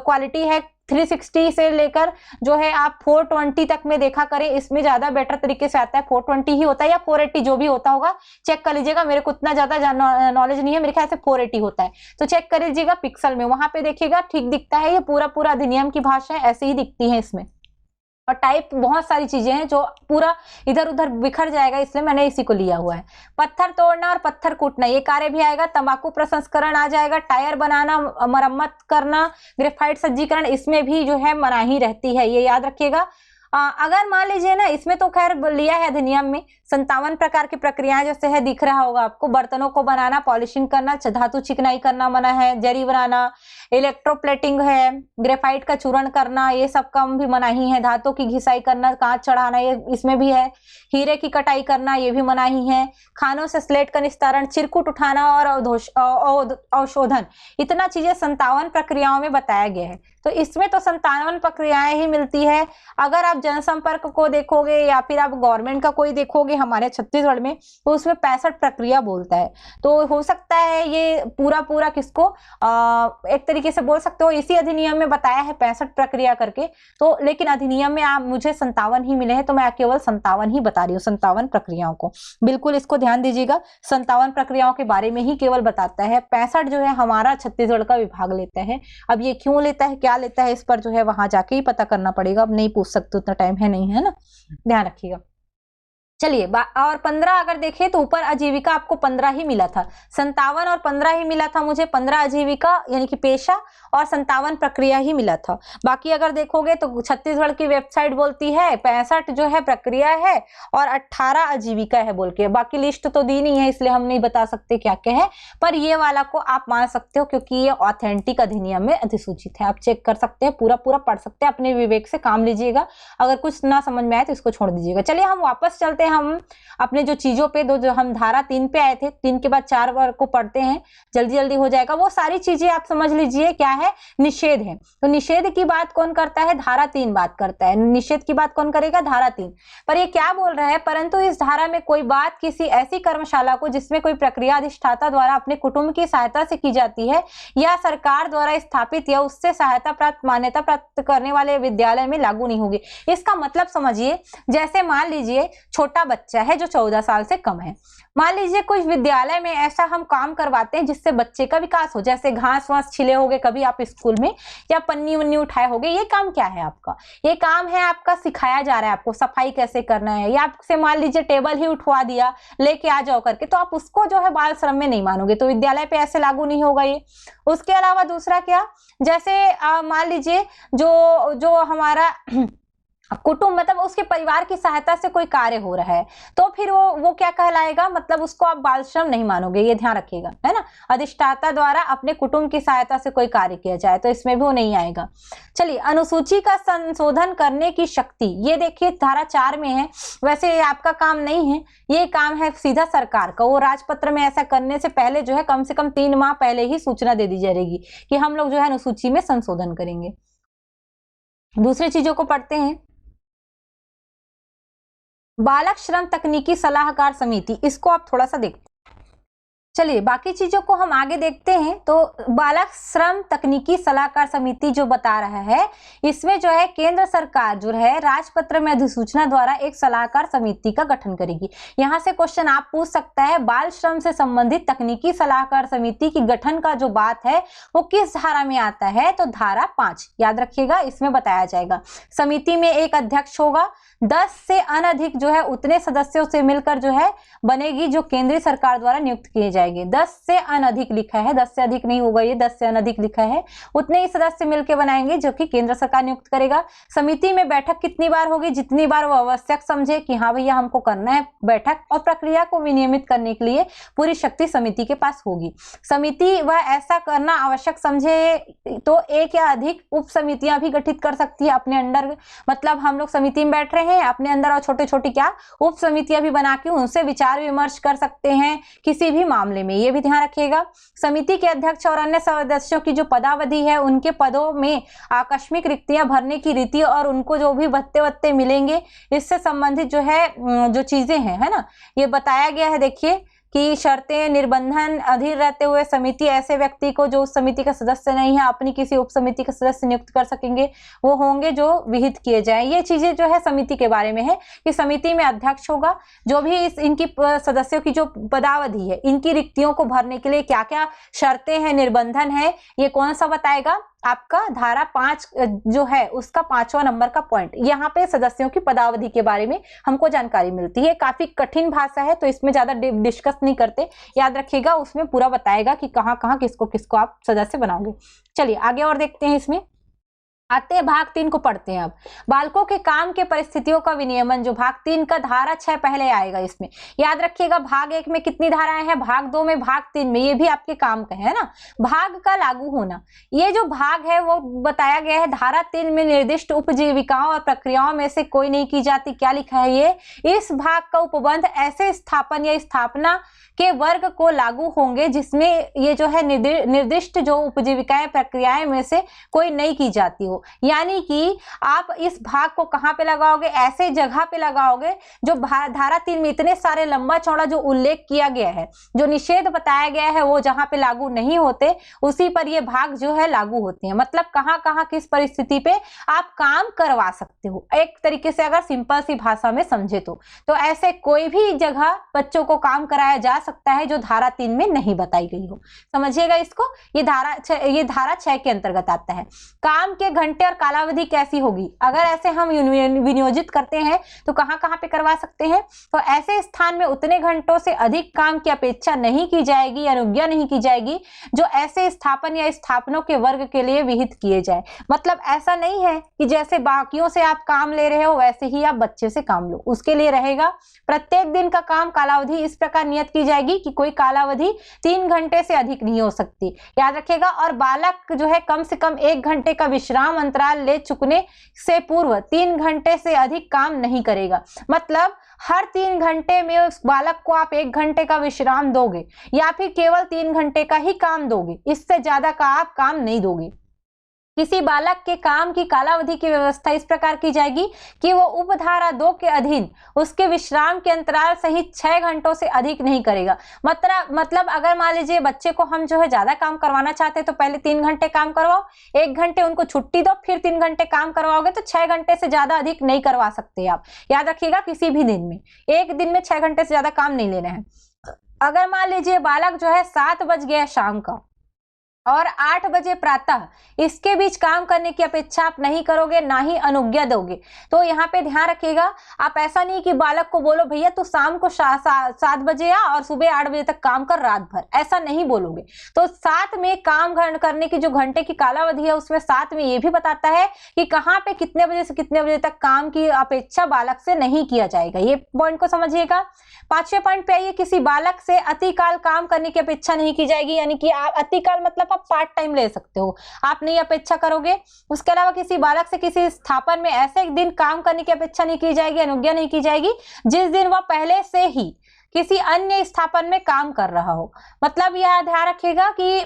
क्वालिटी है 360 से लेकर जो है आप 420 तक में देखा करें, इसमें ज्यादा बेटर तरीके से आता है। 420 ही होता है या 480 जो भी होता होगा, चेक कर लीजिएगा, मेरे को उतना ज्यादा नॉलेज नहीं है, मेरे ख्याल से 480 होता है, तो चेक कर लीजिएगा पिक्सल में, वहां पे देखिएगा ठीक दिखता है। ये पूरा अधिनियम की भाषा है, ऐसे ही दिखती है इसमें। और टाइप बहुत सारी चीजें हैं जो पूरा इधर उधर बिखर जाएगा, इसलिए मैंने इसी को लिया हुआ है। पत्थर तोड़ना और पत्थर कूटना, ये कार्य भी आएगा। तंबाकू प्रसंस्करण आ जाएगा। टायर बनाना, मरम्मत करना, ग्रेफाइट सज्जीकरण, इसमें भी जो है मनाही रहती है, ये याद रखिएगा। अगर मान लीजिए ना, इसमें तो खैर लिया है अधिनियम में 57 प्रकार की प्रक्रियाएं जैसे है, दिख रहा होगा आपको। बर्तनों को बनाना, पॉलिशिंग करना, धातु चिकनाई करना मना है, जरी बनाना, इलेक्ट्रोप्लेटिंग है, ग्रेफाइट का चूर्ण करना, ये सब काम भी मनाही है। धातु की घिसाई करना, कांच चढ़ाना, ये इसमें भी है। हीरे की कटाई करना, ये भी मनाही है। खानों से स्लेट का निस्तारण, चिरकुट उठाना और औशोधन, इतना चीजें 57 प्रक्रियाओं में बताया गया है। तो इसमें तो 57 प्रक्रियाएं ही मिलती है। अगर आप जनसंपर्क को देखोगे या फिर आप गवर्नमेंट का कोई देखोगे हमारे छत्तीसगढ़ में, तो उसमें 65 प्रक्रिया बोलता है। तो हो सकता है ये पूरा किसको एक तरीके से बोल सकते हो इसी अधिनियम में बताया है 65 प्रक्रिया करके। तो लेकिन अधिनियम में आप मुझे 57 ही मिले हैं, तो मैं केवल 57 ही बता रही हूँ, 57 प्रक्रियाओं को। बिल्कुल इसको ध्यान दीजिएगा, 57 प्रक्रियाओं के बारे में ही केवल बताता है। 65 जो है हमारा छत्तीसगढ़ का विभाग लेता है। अब ये क्यों लेता है, क्या लेता है, इस पर जो है वहां जाके ही पता करना पड़ेगा। अब नहीं पूछ सकते, उतना टाइम है नहीं, है ना, ध्यान रखिएगा। चलिए, और 15 अगर देखें तो ऊपर आजीविका आपको 15 ही मिला था। 57 और 15 ही मिला था मुझे। 15 आजीविका यानी कि पेशा और 57 प्रक्रिया ही मिला था। बाकी अगर देखोगे तो छत्तीसगढ़ की वेबसाइट बोलती है 65 जो है प्रक्रिया है और 18 आजीविका है बोल के। बाकी लिस्ट तो दी नहीं है, इसलिए हम नहीं बता सकते क्या क्या है, पर ये वाला को आप मान सकते हो क्योंकि ये ऑथेंटिक अधिनियम में अधिसूचित है। आप चेक कर सकते हैं, पूरा पढ़ सकते हैं, अपने विवेक से काम लीजिएगा। अगर कुछ ना समझ में आए तो इसको छोड़ दीजिएगा। चलिए हम वापस चलते हैं, हम अपने जो चीजों पे जो हम धारा 3 पे आए थे, 3 के बाद 4 वर्ग को पढ़ते हैं, जल्दी हो जाएगा। वो सारी चीजें आप समझ लीजिए क्या है, निषेध है। तो निषेध की बात कौन करता है, धारा 3 बात करता है। निषेध की बात कौन करेगा, धारा 3। पर ये क्या बोल रहा है, परंतु इस धारा में कोई बात किसी ऐसी कर्मशाला को जिसमें कोई प्रक्रिया अधिष्ठाता द्वारा अपने कुटुंब की सहायता से की जाती है या सरकार द्वारा स्थापित या उससे सहायता प्राप्त मान्यता प्राप्त करने वाले विद्यालय में लागू नहीं होगी। इसका मतलब समझिए, जैसे मान लीजिए छोटा बच्चा है जो 14 साल से कम है, मान लीजिए कुछ विद्यालय में ऐसा हम काम करवाते हैं जिससे बच्चे का विकास हो, जैसे घास वास छिले होगे कभी आप स्कूल में, या पन्नी वन्नी उठाए होगे। ये काम क्या है आपका, ये काम है आपका, सिखाया जा रहा है आपको सफाई कैसे करना है, या आपसे मान लीजिए टेबल ही उठवा दिया लेके आ जाओ करके, तो आप उसको जो है बाल श्रम में नहीं मानोगे, तो विद्यालय पे ऐसे लागू नहीं होगा ये। उसके अलावा दूसरा क्या, जैसे मान लीजिए जो हमारा कुटुंब मतलब उसके परिवार की सहायता से कोई कार्य हो रहा है, तो फिर वो क्या कहलाएगा, मतलब उसको आप बाल श्रम नहीं मानोगे, ये ध्यान रखिएगा, है ना। अधिष्ठाता द्वारा अपने कुटुंब की सहायता से कोई कार्य किया जाए तो इसमें भी वो नहीं आएगा। चलिए, अनुसूची का संशोधन करने की शक्ति, ये देखिए धारा 4 में है। वैसे ये आपका काम नहीं है, ये काम है सीधा सरकार का। वो राजपत्र में ऐसा करने से पहले जो है कम से कम 3 माह पहले ही सूचना दे दी जाएगी कि हम लोग जो है अनुसूची में संशोधन करेंगे। दूसरी चीजों को पढ़ते हैं। बालक श्रम तकनीकी सलाहकार समिति, इसको आप थोड़ा सा देखते हैं। चलिए बाकी चीजों को हम आगे देखते हैं। तो बालक श्रम तकनीकी सलाहकार समिति जो बता रहा है, इसमें जो है केंद्र सरकार जो है राजपत्र में अधिसूचना द्वारा एक सलाहकार समिति का गठन करेगी। यहां से क्वेश्चन आप पूछ सकता है, बाल श्रम से संबंधित तकनीकी सलाहकार समिति की गठन का जो बात है वो किस धारा में आता है, तो धारा 5 याद रखिएगा, इसमें बताया जाएगा। समिति में एक अध्यक्ष होगा, 10 से अनधिक जो है उतने सदस्यों से मिलकर जो है बनेगी जो केंद्रीय सरकार द्वारा नियुक्त किए जाएंगे। 10 से अनधिक लिखा है, 10 से अधिक नहीं होगा, ये 10 से अनधिक लिखा है। उतने ही सदस्य मिलकर बनाएंगे जो कि केंद्र सरकार नियुक्त करेगा। समिति में बैठक कितनी बार होगी, जितनी बार वो आवश्यक समझे कि हाँ भैया हमको करना है बैठक, और प्रक्रिया को विनियमित करने के लिए पूरी शक्ति समिति के पास होगी। समिति वह ऐसा करना आवश्यक समझे तो एक या अधिक उप समितियां भी गठित कर सकती है अपने अंडर। मतलब हम लोग समिति में बैठ रहे हैं अपने अंदर, और छोटे छोटी क्या उप समितियां भी बना के उनसे विचार विमर्श कर सकते हैं किसी भी मामले में, ये भी ध्यान रखिएगा। समिति के अध्यक्ष और अन्य सदस्यों की जो पदावधि है, उनके पदों में आकस्मिक रिक्तियां भरने की रीति और उनको जो भी भत्ते वत्ते मिलेंगे, इससे संबंधित जो है जो चीजें हैं, है ना, ये बताया गया है। देखिए कि शर्तें निर्बंधन अधीन रहते हुए समिति ऐसे व्यक्ति को जो उस समिति का सदस्य नहीं है अपनी किसी उप समिति का सदस्य नियुक्त कर सकेंगे, वो होंगे जो विहित किए जाएं। ये चीजें जो है समिति के बारे में है कि समिति में अध्यक्ष होगा, जो भी इनकी सदस्यों की जो पदावधि है, इनकी रिक्तियों को भरने के लिए क्या क्या शर्तें हैं, निर्बंधन है, ये कौन सा बताएगा, आपका धारा 5 जो है उसका 5वां नंबर का पॉइंट। यहाँ पे सदस्यों की पदावधि के बारे में हमको जानकारी मिलती है। काफी कठिन भाषा है तो इसमें ज्यादा डिस्कस नहीं करते, याद रखिएगा, उसमें पूरा बताएगा कि कहाँ कहाँ किसको किसको आप सदस्य बनाओगे। चलिए आगे और देखते हैं इसमें। आते हैं भाग 3 को पढ़ते हैं। अब बालकों के काम के परिस्थितियों का विनियमन, जो भाग 3 का धारा 6 पहले आएगा। इसमें याद रखिएगा भाग 1 में कितनी धाराएं हैं, भाग 2 में, भाग 3 में, ये भी आपके काम का है ना। भाग का लागू होना, ये जो भाग है वो बताया गया है धारा 3 में, निर्दिष्ट उपजीविकाओं और प्रक्रियाओं में से कोई नहीं की जाती। क्या लिखा है ये, इस भाग का उपबंध ऐसे स्थापन या स्थापना के वर्ग को लागू होंगे जिसमें ये जो है निर्दिष्ट जो उपजीविकाएं प्रक्रियाएं में से कोई नहीं की जाती हो। यानी कि आप इस भाग को कहां पे लगाओगे, ऐसे जगह पे लगाओगे जो धारा 3 में इतने सारे लंबा चौड़ा जो उल्लेख किया गया है, जो निषेध बताया गया है, वो जहां पे लागू नहीं होते उसी पर ये भाग जो है लागू होते हैं। मतलब कहां कहां किस परिस्थिति पे आप काम करवा सकते हो, एक तरीके से अगर सिंपल सी भाषा में समझे तो ऐसे कोई भी जगह बच्चों को काम कराया जा सकता है जो धारा 3 में नहीं बताई गई हो। समझिएगा इसको, ये धारा 6 के अंतर्गत आता है। काम के घंटे और कालावधि कैसी होगी, अगर ऐसे हम विनियोजित करते हैं तो कहां कहां पे करवा सकते हैं, तो ऐसे स्थान में उतने घंटों से अधिक काम की अपेक्षा नहीं की जाएगी, अनुज्ञा नहीं की जाएगी जो ऐसे स्थापन या स्थापनों के वर्ग के लिए विहित किए जाए। मतलब ऐसा नहीं है कि जैसे बाकियों से आप काम ले रहे हो वैसे ही आप बच्चे से काम लो, उसके लिए रहेगा प्रत्येक दिन का काम कालावधि इस प्रकार नियत की जाएगी कि कोई कालावधि 3 घंटे से अधिक नहीं हो सकती, याद रखिएगा। और बालक जो है कम से कम 1 घंटे का विश्राम अंतराल ले चुकने से पूर्व 3 घंटे से अधिक काम नहीं करेगा। मतलब हर 3 घंटे में उस बालक को आप 1 घंटे का विश्राम दोगे या फिर केवल 3 घंटे का ही काम दोगे, इससे ज्यादा का आप काम नहीं दोगे। किसी बालक के काम की कालावधि की व्यवस्था इस प्रकार की जाएगी कि वो उपधारा 2 के अधीन उसके विश्राम के अंतराल सहित 6 घंटों से अधिक नहीं करेगा। मतलब अगर मान लीजिए बच्चे को हम जो है ज्यादा काम करवाना चाहते हैं तो पहले 3 घंटे काम करवाओ, 1 घंटे उनको छुट्टी दो, फिर 3 घंटे काम करवाओगे तो 6 घंटे से ज्यादा अधिक नहीं करवा सकते आप। याद रखिएगा किसी भी दिन में, एक दिन में 6 घंटे से ज्यादा काम नहीं लेना है। अगर मान लीजिए बालक जो है 7 बज गया शाम का और 8 बजे प्रातः, इसके बीच काम करने की अपेक्षा आप नहीं करोगे, ना ही अनुज्ञा दोगे। तो यहाँ पे ध्यान रखिएगा, आप ऐसा नहीं कि बालक को बोलो भैया तू शाम को 7 बजे आ और सुबह 8 बजे तक काम कर रात भर, ऐसा नहीं बोलोगे। तो साथ में काम करने की जो घंटे की कालावधि है उसमें साथ में ये भी बताता है कि कहाँ पे कितने बजे से कितने बजे तक काम की अपेक्षा बालक से नहीं किया जाएगा। ये पॉइंट को समझिएगा। 5वें पॉइंट पे आइए, किसी बालक से अतिकाल काम करने की अपेक्षा नहीं की जाएगी। यानी कि आप अतिकाल मतलब आप पार्ट टाइम ले सकते हो, आप नहीं अपेक्षा करोगे। उसके अलावा किसी बालक से किसी स्थापन में ऐसे एक दिन काम करने की अपेक्षा नहीं की जाएगी, अनुज्ञा नहीं की जाएगी जिस दिन वह पहले से ही किसी अन्य स्थापन में काम कर रहा हो। मतलब यह ध्यान रखिएगा कि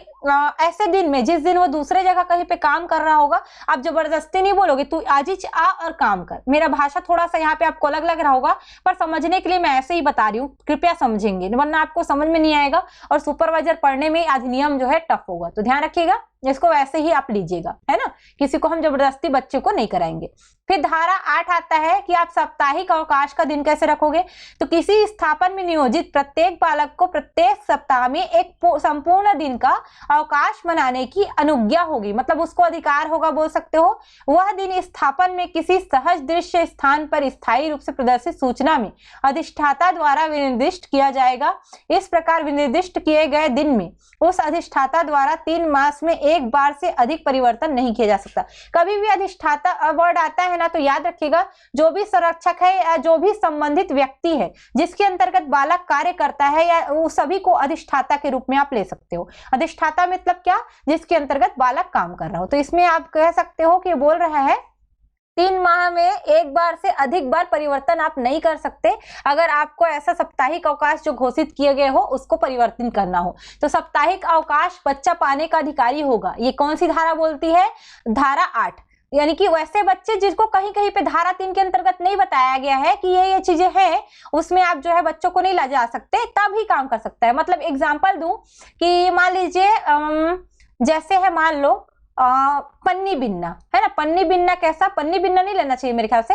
ऐसे दिन में जिस दिन वो दूसरे जगह कहीं पे काम कर रहा होगा, आप जबरदस्ती नहीं बोलोगे तू आज ही आ और काम कर। मेरा भाषा थोड़ा सा यहाँ पे आपको अलग लग रहा होगा, पर समझने के लिए मैं ऐसे ही बता रही हूँ, कृपया समझेंगे, वरना आपको समझ में नहीं आएगा और सुपरवाइजर पढ़ने में अधिनियम जो है टफ होगा। तो ध्यान रखिएगा, इसको वैसे ही आप लीजिएगा, है ना। किसी को हम जबरदस्ती बच्चे को नहीं कराएंगे। फिर धारा 8 आता है कि आप साप्ताहिक अवकाश का दिन कैसे रखोगे। तो किसी स्थापन में नियोजित प्रत्येक बालक को प्रत्येक सप्ताह में एक संपूर्ण दिन का अवकाश मनाने की अनुज्ञा होगी। मतलब उसको अधिकार होगा, बोल सकते हो। वह दिन स्थापन में किसी सहज दृश्य स्थान पर स्थायी रूप से प्रदर्शित सूचना में अधिष्ठाता द्वारा विनिर्दिष्ट किया जाएगा। इस प्रकार विनिर्दिष्ट किए गए दिन में उस अधिष्ठाता द्वारा 3 मास में एक बार से अधिक परिवर्तन नहीं किया जा सकता। कभी भी अधिष्ठाता वर्ड आता है ना, तो याद रखिएगा जो भी संरक्षक है या जो भी संबंधित व्यक्ति है जिसके अंतर्गत बालक कार्य करता है, या वो सभी को अधिष्ठाता के रूप में आप ले सकते हो। अधिष्ठाता मतलब क्या, जिसके अंतर्गत बालक काम कर रहा हो। तो इसमें आप कह सकते हो कि बोल रहा है 3 माह में एक बार से अधिक बार परिवर्तन आप नहीं कर सकते। अगर आपको ऐसा साप्ताहिक अवकाश जो घोषित किए गए हो उसको परिवर्तन करना हो तो साप्ताहिक अवकाश बच्चा पाने का अधिकारी होगा। ये कौन सी धारा बोलती है, धारा 8। यानी कि वैसे बच्चे जिसको कहीं कहीं पे धारा 3 के अंतर्गत नहीं बताया गया है कि ये चीजें हैं, उसमें आप जो है बच्चों को नहीं ला जा सकते, तब ही काम कर सकता है। मतलब एग्जांपल दूं कि मान लीजिए जैसे है, मान लो पन्नी बिनना है ना। पन्नी बिनना कैसा, पन्नी बिनना नहीं लेना चाहिए मेरे ख्याल से,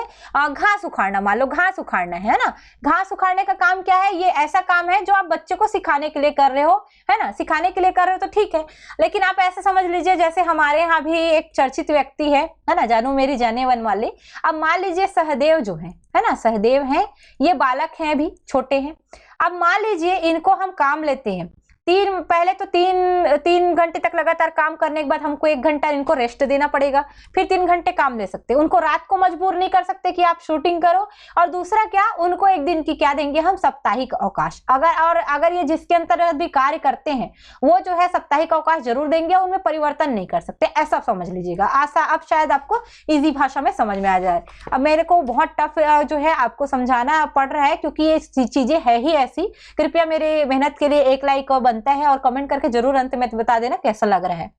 घास उखाड़ना। मान लो घास उखाड़ना है ना। घास उखाड़ने का काम क्या है, ये ऐसा काम है जो आप बच्चे को सिखाने के लिए कर रहे हो, है ना। सिखाने के लिए कर रहे हो तो ठीक है, लेकिन आप ऐसे समझ लीजिए जैसे हमारे यहाँ भी एक चर्चित व्यक्ति है ना, जानू मेरी जाने वन वाले। अब मान लीजिए सहदेव जो है ना, सहदेव हैं, ये बालक हैं, अभी छोटे हैं। अब मान लीजिए इनको हम काम लेते हैं पहले तो तीन घंटे तक लगातार काम करने के बाद हमको 1 घंटा इनको रेस्ट देना पड़ेगा, फिर 3 घंटे काम ले सकते हैं। उनको रात को मजबूर नहीं कर सकते कि आप शूटिंग करो। और दूसरा क्या, उनको 1 दिन की क्या देंगे हम, साप्ताहिक अवकाश। अगर ये जिसके अंतर्गत भी कार्य करते हैं वो जो है साप्ताहिक अवकाश जरूर देंगे, उनमें परिवर्तन नहीं कर सकते, ऐसा समझ लीजिएगा। अब शायद आपको इजी भाषा में समझ में आ जाए। अब मेरे को बहुत टफ जो है आपको समझाना पड़ रहा है, क्योंकि ये चीजें है ही ऐसी। कृपया मेरे मेहनत के लिए 1 लाइक बनता है, और कमेंट करके जरूर अंत में बता देना कैसा लग रहा है।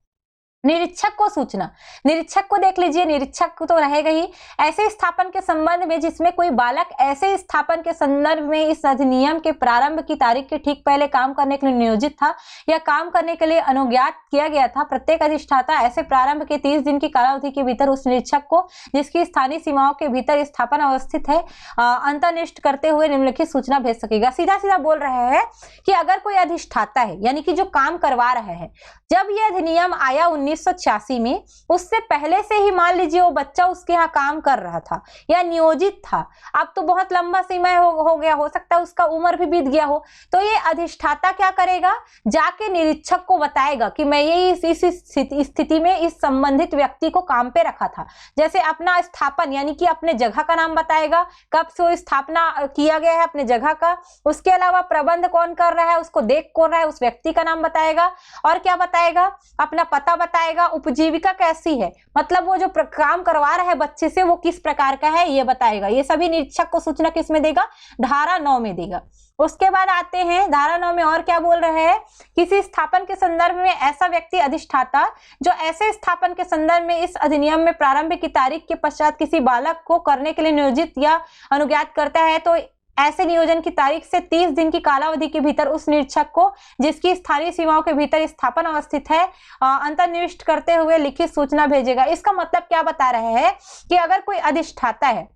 निरीक्षक को सूचना, निरीक्षक को देख लीजिए। निरीक्षक तो रहेगा ही। ऐसे स्थापन के संबंध में जिसमें कोई बालक ऐसे स्थापन के संदर्भ में इस अधिनियम के प्रारंभ की तारीख के ठीक पहले काम करने के लिए नियोजित था या काम करने के लिए अनुज्ञात किया गया था, प्रत्येक अधिष्ठाता ऐसे प्रारंभ के 30 दिन की कालावधि के भीतर उस निरीक्षक को जिसकी स्थानीय सीमाओं के भीतर स्थापना अवस्थित है अंतर्निष्ठ करते हुए निम्नलिखित सूचना भेज सकेगा। सीधा सीधा बोल रहा है कि अगर कोई अधिष्ठाता है, यानी कि जो काम करवा रहा है, जब यह अधिनियम आया 1986 में, उससे पहले से ही मान लीजिए वो बच्चा उसके यहाँ काम कर रहा था या नियोजित था, अब तो बहुत लंबा समय हो गया, हो सकता है उसका उम्र भी बीत गया हो, तो ये अधिष्ठाता क्या करेगा, जाके निरीक्षक को बताएगा कि मैं ये इस स्थिति में इस संबंधित व्यक्ति को काम पे रखा था। जैसे अपना स्थापन, यानी कि अपने जगह का नाम बताएगा, कब से वो स्थापना किया गया है अपने जगह का, उसके अलावा प्रबंध कौन कर रहा है, उसको देख कौन रहा है, उस व्यक्ति का नाम बताएगा, और क्या बताएगा, अपना पता बताएगा, उपजीविका कैसी है, मतलब वो जो काम करवा रहा है बच्चे से वो किस प्रकार का है ये बताएगा। ये सभी निरीक्षक को सूचना किस में देगा, धारा 9 में देगा। उसके बाद आते हैं धारा 9 में और क्या बोल रहे हैं, किसी स्थापन के संदर्भ में ऐसा व्यक्ति अधिष्ठाता जो ऐसे स्थापन के संदर्भ में इस अधिनियम में प्रारंभ की तारीख के पश्चात किसी बालक को करने के लिए नियोजित या अनुज्ञात करता है, तो ऐसे नियोजन की तारीख से 30 दिन की कालावधि के भीतर उस निरीक्षक को जिसकी स्थानीय सीमाओं के भीतर स्थापन अवस्थित है अंतर्निविष्ट करते हुए लिखित सूचना भेजेगा। इसका मतलब क्या बता रहे हैं कि अगर कोई अधिष्ठाता है,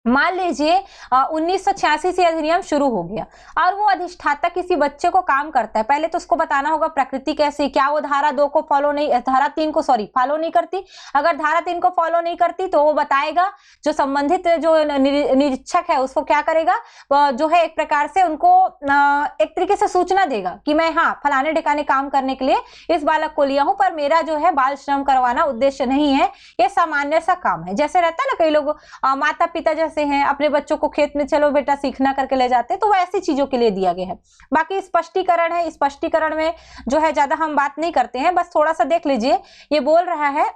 मान लीजिए 1986 से अधिनियम शुरू हो गया और वो अधिष्ठाता किसी बच्चे को काम करता है, पहले तो उसको बताना होगा प्रकृति कैसी, क्या वो धारा 2 को फॉलो नहीं, धारा 3 को फॉलो नहीं करती। अगर धारा 3 को फॉलो नहीं करती तो वो बताएगा, जो संबंधित जो निरीक्षक है उसको क्या करेगा, जो है एक प्रकार से उनको एक तरीके से सूचना देगा कि मैं हाँ फलाने ठिकाने काम करने के लिए इस बालक को लिया हूं, पर मेरा जो है बाल श्रम करवाना उद्देश्य नहीं है, ये सामान्य सा काम है। जैसे रहता है ना, कई लोग माता पिता जैसे हैं अपने बच्चों को खेत में चलो बेटा सीखना करके ले जाते हैं, तो वो ऐसी चीजों के लिए दिया गया है। बाकी स्पष्टीकरण है, स्पष्टीकरण में जो है ज्यादा हम बात नहीं करते हैं, बस थोड़ा सा देख लीजिए। ये बोल रहा है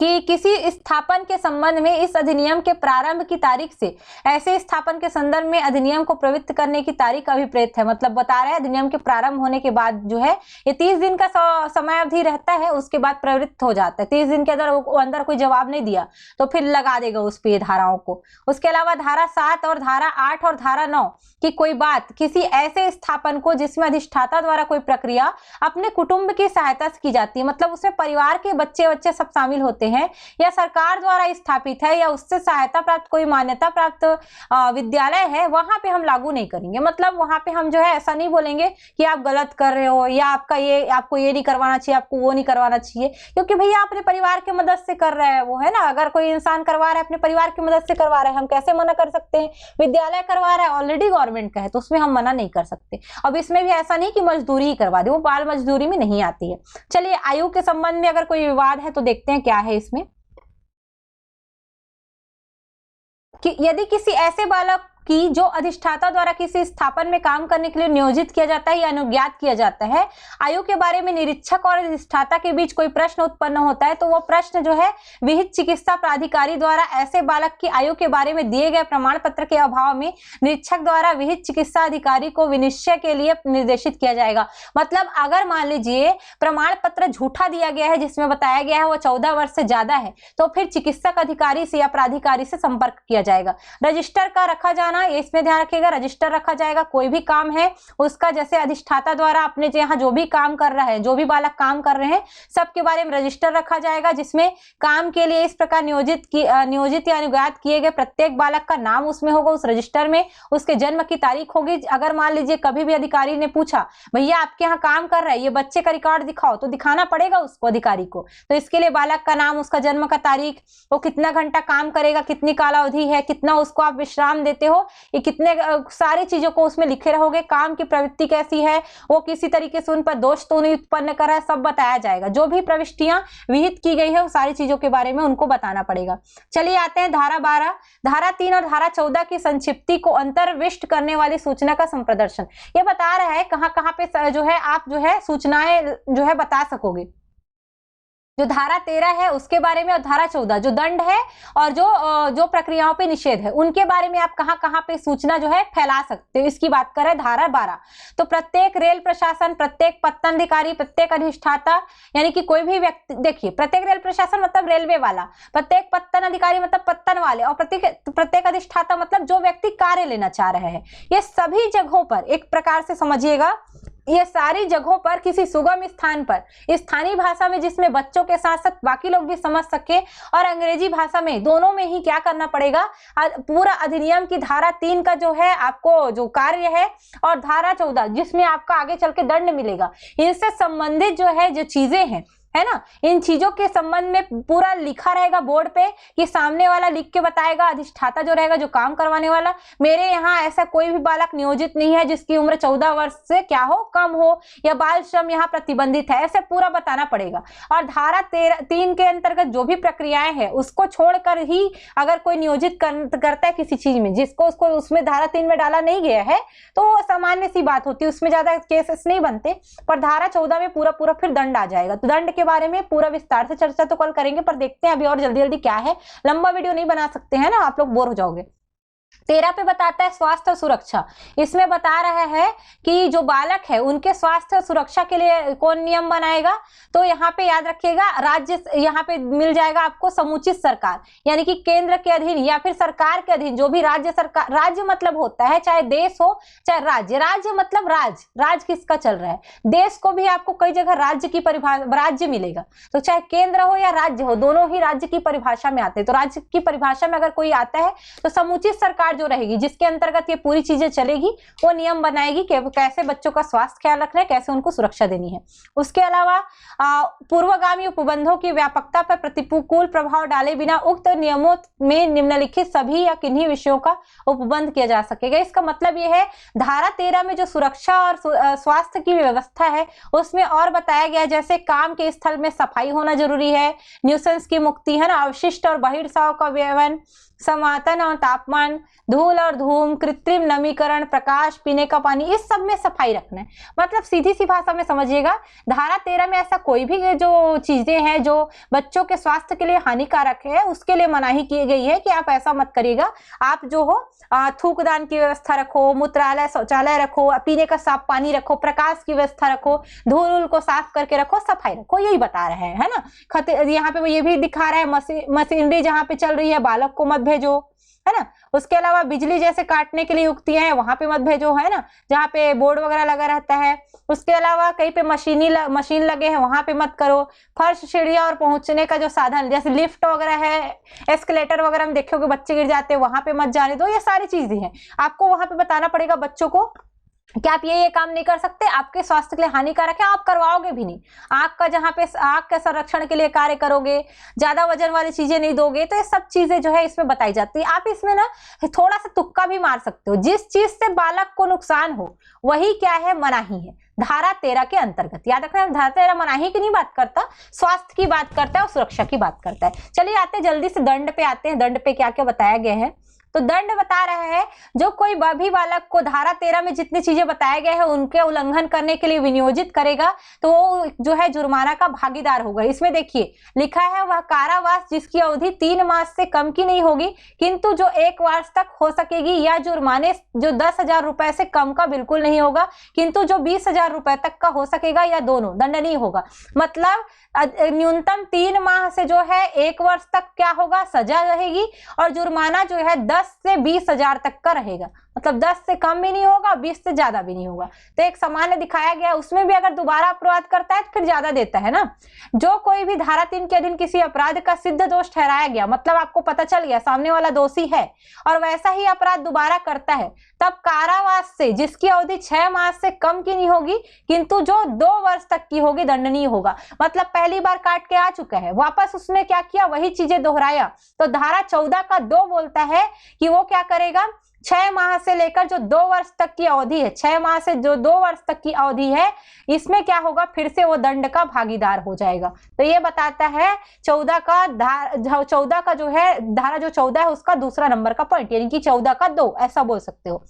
कि किसी स्थापन के संबंध में इस अधिनियम के प्रारंभ की तारीख से ऐसे स्थापन के संदर्भ में अधिनियम को प्रवृत्त करने की तारीख अभिप्रेत है, मतलब बता रहे हैं अधिनियम के प्रारंभ होने के बाद जो है ये 30 दिन का समय अवधि रहता है, उसके बाद प्रवृत्त हो जाता है। 30 दिन के अंदर कोई जवाब नहीं दिया तो फिर लगा देगा उस पे धाराओं को। उसके अलावा धारा 7 और धारा 8 और धारा 9 की कोई बात किसी ऐसे स्थापन को जिसमें अधिष्ठाता द्वारा कोई प्रक्रिया अपने कुटुंब की सहायता से की जाती है, मतलब उसमें परिवार के बच्चे सब शामिल होते हैं, या सरकार द्वारा स्थापित है या उससे सहायता प्राप्त कोई मान्यता प्राप्त विद्यालय है, वहां पे हम लागू नहीं करेंगे। मतलब वहां पे हम जो है ऐसा नहीं बोलेंगे कि आप गलत कर रहे हो या आपको ये नहीं करवाना चाहिए, आपको वो नहीं करवाना चाहिए, क्योंकि भैया अपने परिवार की मदद से कर रहा है वो, है ना। अगर कोई इंसान करवा रहा है अपने परिवार की मदद से करवा रहा है, हम कैसे मना कर सकते हैं। विद्यालय करवा रहा है ऑलरेडी गवर्नमेंट का है तो उसमें हम मना नहीं कर सकते। अब इसमें भी ऐसा नहीं कि मजदूरी ही करवा दे, वो बाल मजदूरी में नहीं आती है। चलिए आयु के संबंध में अगर कोई विवाद है तो देखते हैं क्या है इसमें, कि यदि किसी ऐसे बालक कि जो अधिष्ठाता द्वारा किसी स्थापन में काम करने के लिए नियोजित किया जाता है या अनुज्ञात किया जाता है, आयु के बारे में निरीक्षक और अधिष्ठाता के बीच कोई प्रश्न उत्पन्न होता है, तो वो प्रश्न जो है विहित चिकित्सा प्राधिकारी द्वारा ऐसे बालक की आयु के बारे में दिए गए प्रमाण पत्र के अभाव में निरीक्षक द्वारा विहित चिकित्सा अधिकारी को विनिश्चय के लिए निर्देशित किया जाएगा। मतलब अगर मान लीजिए प्रमाण पत्र झूठा दिया गया है जिसमें बताया गया है वो 14 वर्ष से ज्यादा है, तो फिर चिकित्सक अधिकारी से या प्राधिकारी से संपर्क किया जाएगा। रजिस्टर का रखा जाना, इसमें ध्यान रखिएगा, रजिस्टर रखा जाएगा। कोई भी काम है उसका, जैसे अधिष्ठाता द्वारा अपने यहाँ जो भी काम कर रहा है, जो भी बालक काम कर रहे हैं, सबके बारे में रजिस्टर रखा जाएगा, जिसमें काम के लिए इस प्रकार नियोजित या अनुज्ञात किए गए प्रत्येक बालक का नाम उसमें होगा। उस रजिस्टर में उसके जन्म की तारीख होगी। अगर मान लीजिए कभी भी अधिकारी ने पूछा भैया आपके यहाँ काम कर रहा है, ये बच्चे का रिकॉर्ड दिखाओ, तो दिखाना पड़ेगा उसको, अधिकारी को। तो इसके लिए बालक का नाम, उसका जन्म का तारीख, वो कितना घंटा काम करेगा, कितनी कालावधि है, कितना उसको आप विश्राम देते हो, ये कितने सारी चीजों को उसमें लिखे रहोगे, काम की प्रवृत्ति कैसी है, वो किसी तरीके से उन पर दोष तो नहीं उत्पन्न कर रहा है, सब बताया जाएगा। जो भी प्रविष्टियां विहित की गई है वो सारी चीजों के बारे में उनको बताना पड़ेगा। चलिए आते हैं धारा 12, धारा 3 और धारा 14 की संक्षिप्ति को अंतर्विष्ट करने वाली सूचना का संप्रदर्शन। ये बता रहा है कहां कहां पे जो है आप जो है सूचनाएं जो है बता सकोगे। जो धारा 13 है उसके बारे में और धारा 14 जो दंड है और जो प्रक्रियाओं पे निषेध है उनके बारे में आप कहां कहां पे सूचना जो है फैला सकते हो, इसकी बात करें धारा 12। तो प्रत्येक रेल प्रशासन, प्रत्येक पत्तन अधिकारी, प्रत्येक अधिष्ठाता, यानी कि कोई भी व्यक्ति, देखिए प्रत्येक रेल प्रशासन मतलब रेलवे वाला, प्रत्येक पत्तन अधिकारी मतलब पत्तन वाले, और प्रत्येक अधिष्ठाता मतलब जो व्यक्ति कार्य लेना चाह रहे हैं। ये सभी जगहों पर एक प्रकार से समझिएगा, ये सारी जगहों पर किसी सुगम स्थान पर स्थानीय भाषा में जिसमें बच्चों के साथ साथ बाकी लोग भी समझ सके और अंग्रेजी भाषा में, दोनोों में ही क्या करना पड़ेगा, पूरा अधिनियम की धारा 3 का जो है आपको जो कार्य है और धारा 14 जिसमें आपका आगे चल के दंड मिलेगा, इनसे संबंधित जो है जो चीजें हैं है ना, इन चीजों के संबंध में पूरा लिखा रहेगा बोर्ड पे कि सामने वाला लिख के बताएगा, अधिष्ठाता जो रहेगा जो काम करवाने वाला, मेरे यहाँ ऐसा कोई भी बालक नियोजित नहीं है जिसकी उम्र 14 वर्ष से क्या हो कम हो, या बाल श्रम यहाँ प्रतिबंधित है, ऐसे पूरा बताना पड़ेगा। और धारा 3 के अंतर्गत जो भी प्रक्रियाएं हैं उसको छोड़कर ही अगर कोई नियोजित करता है किसी चीज में जिसको उसको उसमें धारा 3 में डाला नहीं गया है तो सामान्य सी बात होती है, उसमें ज्यादा केसेस नहीं बनते, पर धारा 14 में पूरा फिर दंड आ जाएगा। तो दंड के बारे में पूरा विस्तार से चर्चा तो कल करेंगे, पर देखते हैं अभी और जल्दी क्या है, लंबा वीडियो नहीं बना सकते हैं ना, आप लोग बोर हो जाओगे। 13 पे बताता है स्वास्थ्य और सुरक्षा। इसमें बता रहा है कि जो बालक है उनके स्वास्थ्य और सुरक्षा के लिए कौन नियम बनाएगा, तो यहाँ पे याद रखिएगा राज्य, यहाँ पे मिल जाएगा आपको समुचित सरकार, यानी कि केंद्र के अधीन या फिर सरकार के अधीन जो भी राज्य सरकार, राज्य मतलब होता है चाहे देश हो चाहे राज्य, राज्य मतलब राज किसका चल रहा है, देश को भी आपको कई जगह राज्य की परिभाषा राज्य मिलेगा, तो चाहे केंद्र हो या राज्य हो दोनों ही राज्य की परिभाषा में आते हैं। तो राज्य की परिभाषा में अगर कोई आता है तो समुचित सरकार जो रहेगी जिसके अंतर्गत ये पूरी चीजें चलेगी वो नियम बनाएगी कि कैसे बच्चों का स्वास्थ्य ख्याल रखना है, कैसे उनको सुरक्षा देनी है। उसके अलावा पूर्वगामी उपबंधों की व्यापकता पर प्रतिकूल प्रभाव डाले बिना उक्त नियमों में निम्नलिखित सभी या किन्हीं विषयों का उपबंध किया जा सकेगा। इसका मतलब ये है धारा 13 में जो सुरक्षा और स्वास्थ्य की व्यवस्था है उसमें और बताया गया, जैसे काम के स्थल में सफाई होना जरूरी है, न्यूसेंस की मुक्ति है ना, अवशिष्ट और बहिर्साव का व्यवन, समातन और तापमान, धूल और धूम, कृत्रिम नमीकरण, प्रकाश, पीने का पानी, इस सब में सफाई रखना है। मतलब सीधी सी भाषा में समझिएगा, धारा 13 में ऐसा कोई भी जो चीजें हैं जो बच्चों के स्वास्थ्य के लिए हानिकारक है उसके लिए मनाही की गई है कि आप ऐसा मत करिएगा। आप जो हो थूकदान की व्यवस्था रखो, मूत्रालय शौचालय रखो, पीने का साफ पानी रखो, प्रकाश की व्यवस्था रखो, धूल को साफ करके रखो, सफाई रखो, यही बता रहे हैं ना। यहाँ पे ये भी दिखा रहा है मशीनरी जहाँ पे चल रही है बालक को मत भेजो, है ना। उसके अलावा बिजली जैसे काटने के लिए युक्तियां हैं वहां पे मत भेजो, है ना, जहाँ पे बोर्ड वगैरह लगा रहता है। उसके अलावा कहीं पे मशीन लगे हैं वहां पे मत करो। फर्श, सीढ़ियां और पहुंचने का जो साधन जैसे लिफ्ट वगैरह है, एस्केलेटर वगैरह में देखोगे बच्चे गिर जाते हैं, वहां पे मत जाने दो। ये सारी चीजें हैं, आपको वहां पे बताना पड़ेगा बच्चों को कि आप ये काम नहीं कर सकते, आपके स्वास्थ्य के लिए हानिकारक है, आप करवाओगे भी नहीं। आंख का जहां पे आंख के संरक्षण के लिए कार्य करोगे, ज्यादा वजन वाली चीजें नहीं दोगे, तो ये सब चीजें जो है इसमें बताई जाती है। आप इसमें ना थोड़ा सा तुक्का भी मार सकते हो, जिस चीज से बालक को नुकसान हो वही क्या है, मनाही है धारा 13 के अंतर्गत। याद रखना, धारा 13 मनाही की नहीं बात करता, स्वास्थ्य की बात करता है और सुरक्षा की बात करता है। चलिए आते हैं जल्दी से दंड पे आते हैं, दंड पे क्या क्या बताया गया है। तो दंड बता रहा है जो कोई भी बालक को धारा 13 में जितनी चीजें बताए गए हैं उनके उल्लंघन करने के लिए विनियोजित करेगा तो वो जो है जुर्माना का भागीदार होगा। इसमें देखिए लिखा है वह कारावास जिसकी अवधि 3 मास से कम की नहीं होगी किंतु जो 1 वर्ष तक हो सकेगी, या जुर्माने जो 10,000 रुपए से कम का बिल्कुल नहीं होगा किंतु जो 20,000 रुपए तक का हो सकेगा, या दोनों दंड नहीं होगा। मतलब न्यूनतम 3 माह से जो है 1 वर्ष तक क्या होगा, सजा रहेगी, और जुर्माना जो है 10 से 20,000 तक का रहेगा। मतलब 10 से कम भी नहीं होगा, 20 से ज्यादा भी नहीं होगा। तो एक सामान्य दिखाया गया, उसमें भी अगर दोबारा अपराध करता है तो फिर ज्यादा देता है ना। जो कोई भी धारा 3 के अधीन किसी अपराध का सिद्ध दोष ठहराया गया, मतलब आपको पता चल गया सामने वाला दोषी है और वैसा ही अपराध दोबारा करता है, तब कारावास से जिसकी अवधि 6 मास से कम की नहीं होगी किंतु जो 2 वर्ष तक की होगी दंडनीय होगा। मतलब पहली बार काट के आ चुका है, वापस उसने क्या किया, वही चीजें दोहराया, तो धारा 14 का 2 बोलता है कि वो क्या करेगा, 6 माह से लेकर जो 2 वर्ष तक की अवधि है, 6 माह से जो 2 वर्ष तक की अवधि है, इसमें क्या होगा, फिर से वो दंड का भागीदार हो जाएगा। तो ये बताता है 14 का जो है धारा जो 14 है उसका दूसरा नंबर का पॉइंट, यानी कि 14 का 2 ऐसा बोल सकते हो।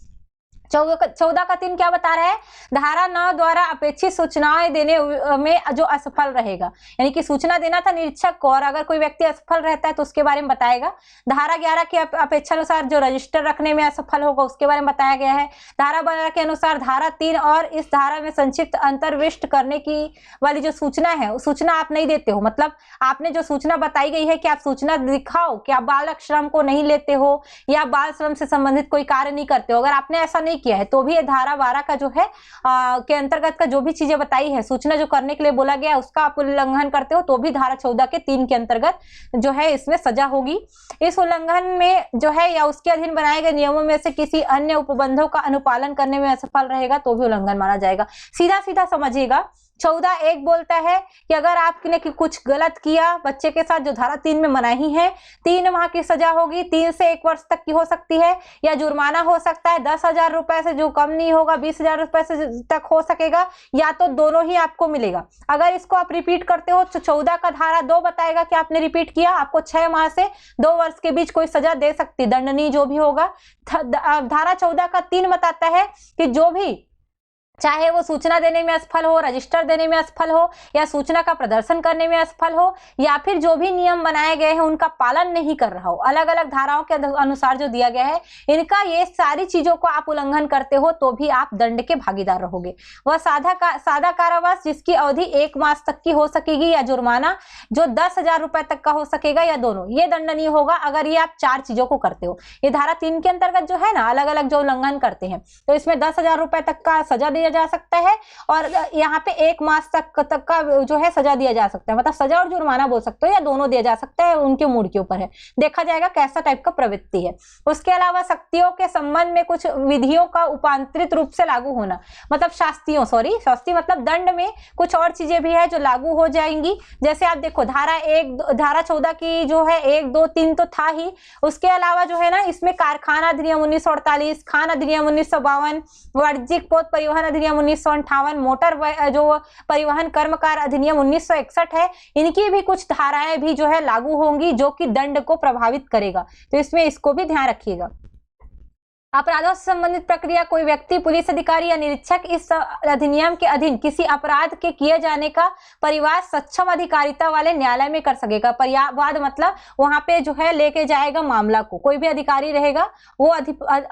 14 का 3 क्या बता रहा है, धारा 9 द्वारा अपेक्षित सूचनाएं देने में जो असफल रहेगा, यानी कि सूचना देना था निरीक्षक को और अगर कोई व्यक्ति असफल रहता है तो उसके बारे में बताएगा। धारा 11 के अपेक्षानुसार जो रजिस्टर रखने में असफल होगा उसके बारे में बताया गया है। धारा 12 के अनुसार धारा 3 और इस धारा में संक्षिप्त अंतर्विष्ट करने की वाली जो सूचना है, उस सूचना आप नहीं देते हो, मतलब आपने जो सूचना बताई गई है कि आप सूचना दिखाओ कि आप बालक श्रम को नहीं लेते हो या बाल श्रम से संबंधित कोई कार्य नहीं करते हो, अगर आपने ऐसा नहीं किया है तो भी धारा 12 का जो है के अंतर्गत का जो भी चीजें बताई है, सूचना जो करने के लिए बोला गया है उसका आप उल्लंघन करते हो तो भी धारा 14 के 3 के अंतर्गत जो है इसमें सजा होगी। इस उल्लंघन में जो है या उसके अधीन बनाए गए नियमों में से किसी अन्य उपबंधों का अनुपालन करने में असफल रहेगा तो भी उल्लंघन माना जाएगा। सीधा सीधा समझिएगा, 14(1) बोलता है कि अगर आपने कुछ गलत किया बच्चे के साथ, जो धारा 3 में मनाही है, 3 माह की सजा होगी, 3 से 1 वर्ष तक की हो सकती है, या जुर्माना हो सकता है 10,000 रुपए से जो कम नहीं होगा, 20,000 रुपए से तक हो सकेगा, या तो दोनों ही आपको मिलेगा। अगर इसको आप रिपीट करते हो तो 14 का धारा 2 बताएगा कि आपने रिपीट किया, आपको 6 माह से 2 वर्ष के बीच कोई सजा दे सकती, दंडनीय जो भी होगा। धारा 14 का 3 बताता है कि जो भी चाहे वो सूचना देने में असफल हो, रजिस्टर देने में असफल हो, या सूचना का प्रदर्शन करने में असफल हो, या फिर जो भी नियम बनाए गए हैं उनका पालन नहीं कर रहा हो, अलग अलग धाराओं के अनुसार जो दिया गया है, इनका ये सारी चीजों को आप उल्लंघन करते हो तो भी आप दंड के भागीदार रहोगे। वह सादा कारावास जिसकी अवधि 1 मास तक की हो सकेगी, या जुर्माना जो 10,000 रुपए तक का हो सकेगा, या दोनों, ये दंडनीय होगा अगर ये आप 4 चीजों को करते हो। ये धारा 3 के अंतर्गत जो है ना, अलग अलग जो उल्लंघन करते हैं तो इसमें 10,000 रुपए तक का सजा दिया जा सकता है और यहाँ पे 1 मास तक का जो है सजा दिया जा सकता है, मतलब सजा और जुर्माना बोल सकते हो, या दोनों दिया जा सकता है, उनके मूड के ऊपर है, देखा जाएगा कैसा टाइप का प्रवृत्ति है। उसके अलावा शक्तियों के संबंध में कुछ विधियों का उपांतरित रूप से लागू होना, मतलब शास्तियों, शास्ति मतलब दंड में कुछ और चीजें भी है जो लागू हो जाएंगी। जैसे आप देखो धारा 14 की जो है 1, 2, 3 तो था ही, उसके अलावा जो है ना इसमें कारखाना अधिनियम 1948, खान अधिनियम 1952, वाणिज्यिक पोत परिवहन अधिनियम 1958, मोटर जो परिवहन कर्मकार अधिनियम 1961 है, इनकी भी कुछ धाराएं भी जो है लागू होंगी जो कि दंड को प्रभावित करेगा, तो इसमें इसको भी ध्यान रखिएगा। अपराधों से संबंधित प्रक्रिया, कोई व्यक्ति, पुलिस अधिकारी या निरीक्षक इस अधिनियम के अधीन किसी अपराध के किए जाने का परिवाद सक्षम अधिकारिता वाले न्यायालय में कर सकेगा। परिवाद मतलब वहां पे जो है लेके जाएगा मामला को, कोई भी अधिकारी रहेगा वो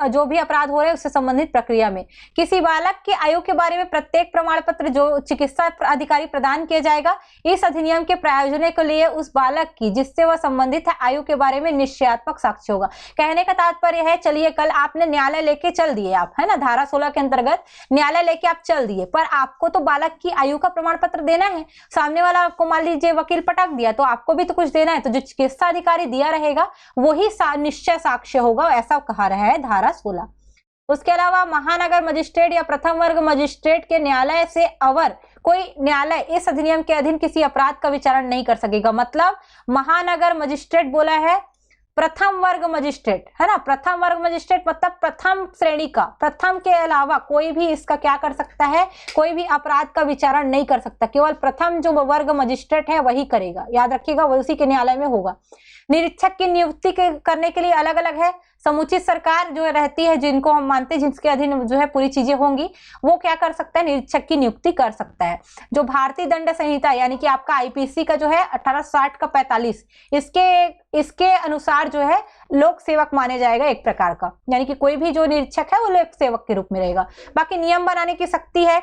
जो भी अपराध हो रहे हैं उससे संबंधित प्रक्रिया में। किसी बालक के आयु के बारे में प्रत्येक प्रमाण पत्र जो चिकित्सा अधिकारी प्रदान किया जाएगा इस अधिनियम के प्रायोजन के लिए उस बालक की जिससे वह संबंधित है आयु के बारे में निश्चयात्मक साक्ष्य होगा। कहने का तात्पर्य है, चलिए कल आपने न्यायालय लेके चल दिए आप, है ना, धारा 16 के अंतर्गत न्यायालय लेके आप चल दिए, पर आपको तो बालक की आयु का प्रमाण पत्र देना है। सामने वाला आपको मान लीजिए वकील पटक दिया तो आपको भी तो कुछ देना है, तो जो चिकित्सा अधिकारी दिया रहेगा वही निश्चय साक्ष्य होगा, ऐसा कहा रहा है धारा 16। उसके अलावा महानगर मजिस्ट्रेट या प्रथम वर्ग मजिस्ट्रेट के न्यायालय से अवर कोई न्यायालय इस अधिनियम के अधीन किसी अपराध का विचारण नहीं कर सकेगा। मतलब महानगर मजिस्ट्रेट बोला है, प्रथम वर्ग मजिस्ट्रेट, है ना, प्रथम वर्ग मजिस्ट्रेट मतलब प्रथम श्रेणी का, प्रथम के अलावा कोई भी इसका क्या कर सकता है, कोई भी अपराध का विचारण नहीं कर सकता, केवल प्रथम जो वर्ग मजिस्ट्रेट है वही करेगा, याद रखिएगा, वो उसी के न्यायालय में होगा। निरीक्षक की नियुक्ति करने के लिए अलग अलग है, समुचित सरकार जो रहती है, जिनको हम मानते हैं जिसके अधीन जो है पूरी चीजें होंगी, वो क्या कर सकता है, निरीक्षक की नियुक्ति कर सकता है। जो भारतीय दंड संहिता यानी कि आपका आईपीसी का जो है 1860 का 45, इसके अनुसार जो है लोक सेवक माने जाएगा एक प्रकार का, यानी कि कोई भी जो निरीक्षक है वो लोक सेवक के रूप में रहेगा। बाकी नियम बनाने की शक्ति है,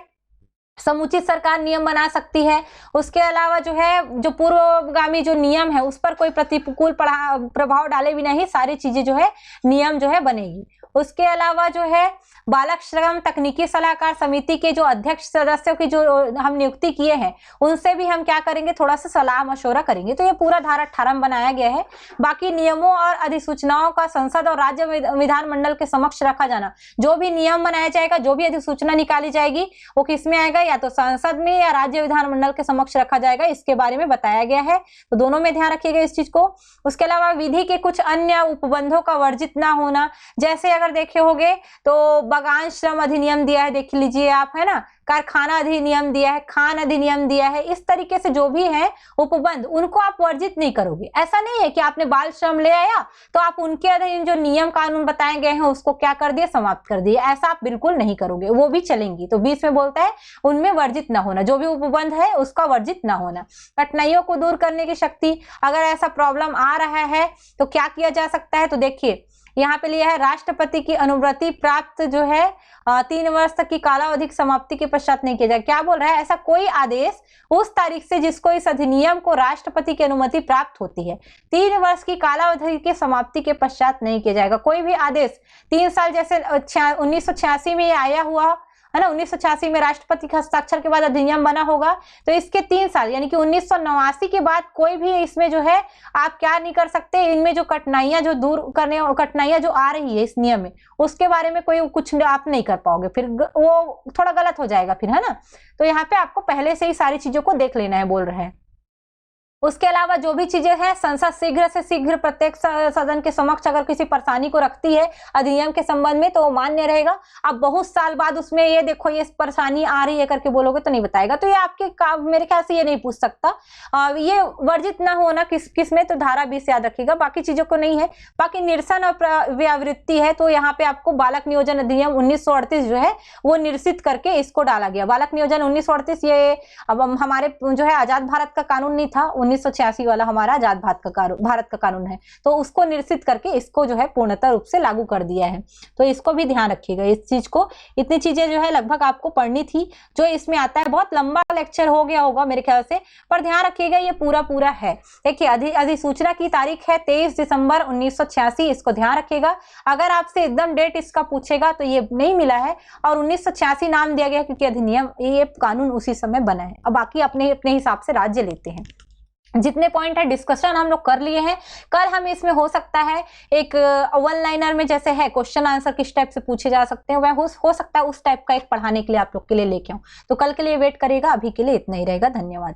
समुचित सरकार नियम बना सकती है। उसके अलावा जो है जो पूर्वगामी जो नियम है उस पर कोई प्रतिकूल प्रभाव डाले बिना ही सारी चीजें जो है नियम जो है बनेगी। उसके अलावा जो है बालक श्रम तकनीकी सलाहकार समिति के जो अध्यक्ष सदस्यों की जो हम नियुक्ति किए हैं उनसे भी हम क्या करेंगे, थोड़ा सा सलाह मशवरा करेंगे। तो ये पूरा धारा 18 में बनाया गया है। बाकी नियमों और अधिसूचनाओं का संसद और राज्य विधानमंडल के समक्ष रखा जाना, जो भी नियम बनाया जाएगा, जो भी अधिसूचना निकाली जाएगी वो किसमें आएगा, या तो संसद में या राज्य विधानमंडल के समक्ष रखा जाएगा, इसके बारे में बताया गया है। तो दोनों में ध्यान रखिएगा इस चीज को। उसके अलावा विधि के कुछ अन्य उपबंधों का वर्जित ना होना, जैसे अगर देखे होंगे तो बागान श्रम अधिनियम दिया है, देख लीजिए आप, है ना, कारखाना अधिनियम दिया है, खान अधिनियम दिया है। इस तरीके से जो भी है उपबंध, उनको आप वर्जित नहीं करोगे। ऐसा नहीं है कि आपने बाल श्रम ले आया तो आप उनके अधीन जो नियम कानून बताए गए हैं उसको क्या कर दिए, समाप्त कर दिए। ऐसा आप बिल्कुल नहीं करोगे, वो भी चलेंगी। तो बीच में बोलता है उनमें वर्जित ना होना, जो भी उपबंध है उसका वर्जित ना होना। कठिनाइयों को दूर करने की शक्ति, अगर ऐसा प्रॉब्लम आ रहा है तो क्या किया जा सकता है, तो देखिए यहाँ पे लिया है राष्ट्रपति की अनुमति प्राप्त जो है 3 वर्ष तक की कालावधि की समाप्ति के पश्चात नहीं किया जाए। क्या बोल रहा है, ऐसा कोई आदेश उस तारीख से जिसको इस अधिनियम को राष्ट्रपति की अनुमति प्राप्त होती है 3 वर्ष की कालावधि की समाप्ति के पश्चात नहीं किया जाएगा। कोई भी आदेश 3 साल, जैसे 1986 में ये आया हुआ है ना, 1986 में राष्ट्रपति के हस्ताक्षर के बाद अधिनियम बना होगा, तो इसके 3 साल यानी कि 1989 के बाद कोई भी इसमें जो है आप क्या नहीं कर सकते, इनमें जो कठिनाइयां जो दूर करने, कठिनाइयां जो आ रही है इस नियम में, उसके बारे में कोई कुछ आप नहीं कर पाओगे, फिर वो थोड़ा गलत हो जाएगा फिर, है ना। तो यहाँ पे आपको पहले से ही सारी चीजों को देख लेना है, बोल रहे हैं। उसके अलावा जो भी चीजें हैं, संसद शीघ्र से शीघ्र प्रत्येक सदन के समक्ष अगर किसी परेशानी को रखती है अधिनियम के संबंध में तो वो मान्य रहेगा। अब बहुत साल बाद उसमें ये देखो ये परेशानी आ रही है करके बोलोगे तो नहीं बताएगा, तो ये आपके काम, मेरे ख्याल से ये नहीं पूछ सकता। ये वर्जित ना होना किस में, तो धारा 20 याद रखिएगा, बाकी चीजों को नहीं है। बाकी निरसन और व्यावृत्ति है, तो यहाँ पे आपको बालक नियोजन अधिनियम 1938 जो है वो निरसित करके इसको डाला गया। बालक नियोजन 1938 ये अब हमारे जो है आजाद भारत का कानून नहीं था, 1986 वाला हमारा आजाद भारत का कानून है, तो उसको निरसित करके इसको जो है पूर्णतः रूप से लागू कर दिया है। तो इसको भी ध्यान रखिएगा, इस चीज को। इतनी चीजें जो है लगभग आपको पढ़नी थी जो इसमें आता है। बहुत लंबा लेक्चर हो गया होगा मेरे ख्याल से, पर ध्यान रखिएगा ये पूरा है। देखिए अधिसूचना की तारीख है 23 दिसंबर 1986, इसको ध्यान रखिएगा। अगर आपसे एकदम डेट इसका पूछेगा तो ये नहीं मिला है, और 1986 नाम दिया गया क्योंकि अधिनियम, ये कानून उसी समय बना है। अब बाकी अपने अपने हिसाब से राज्य लेते हैं। जितने पॉइंट है डिस्कशन हम लोग कर लिए हैं। कल हम इसमें हो सकता है एक 1 लाइनर में जैसे है क्वेश्चन आंसर किस टाइप से पूछे जा सकते हैं, वह हो सकता है उस टाइप का एक पढ़ाने के लिए आप लोग के लिए लेके आऊं। तो कल के लिए वेट करिएगा, अभी के लिए इतना ही रहेगा। धन्यवाद।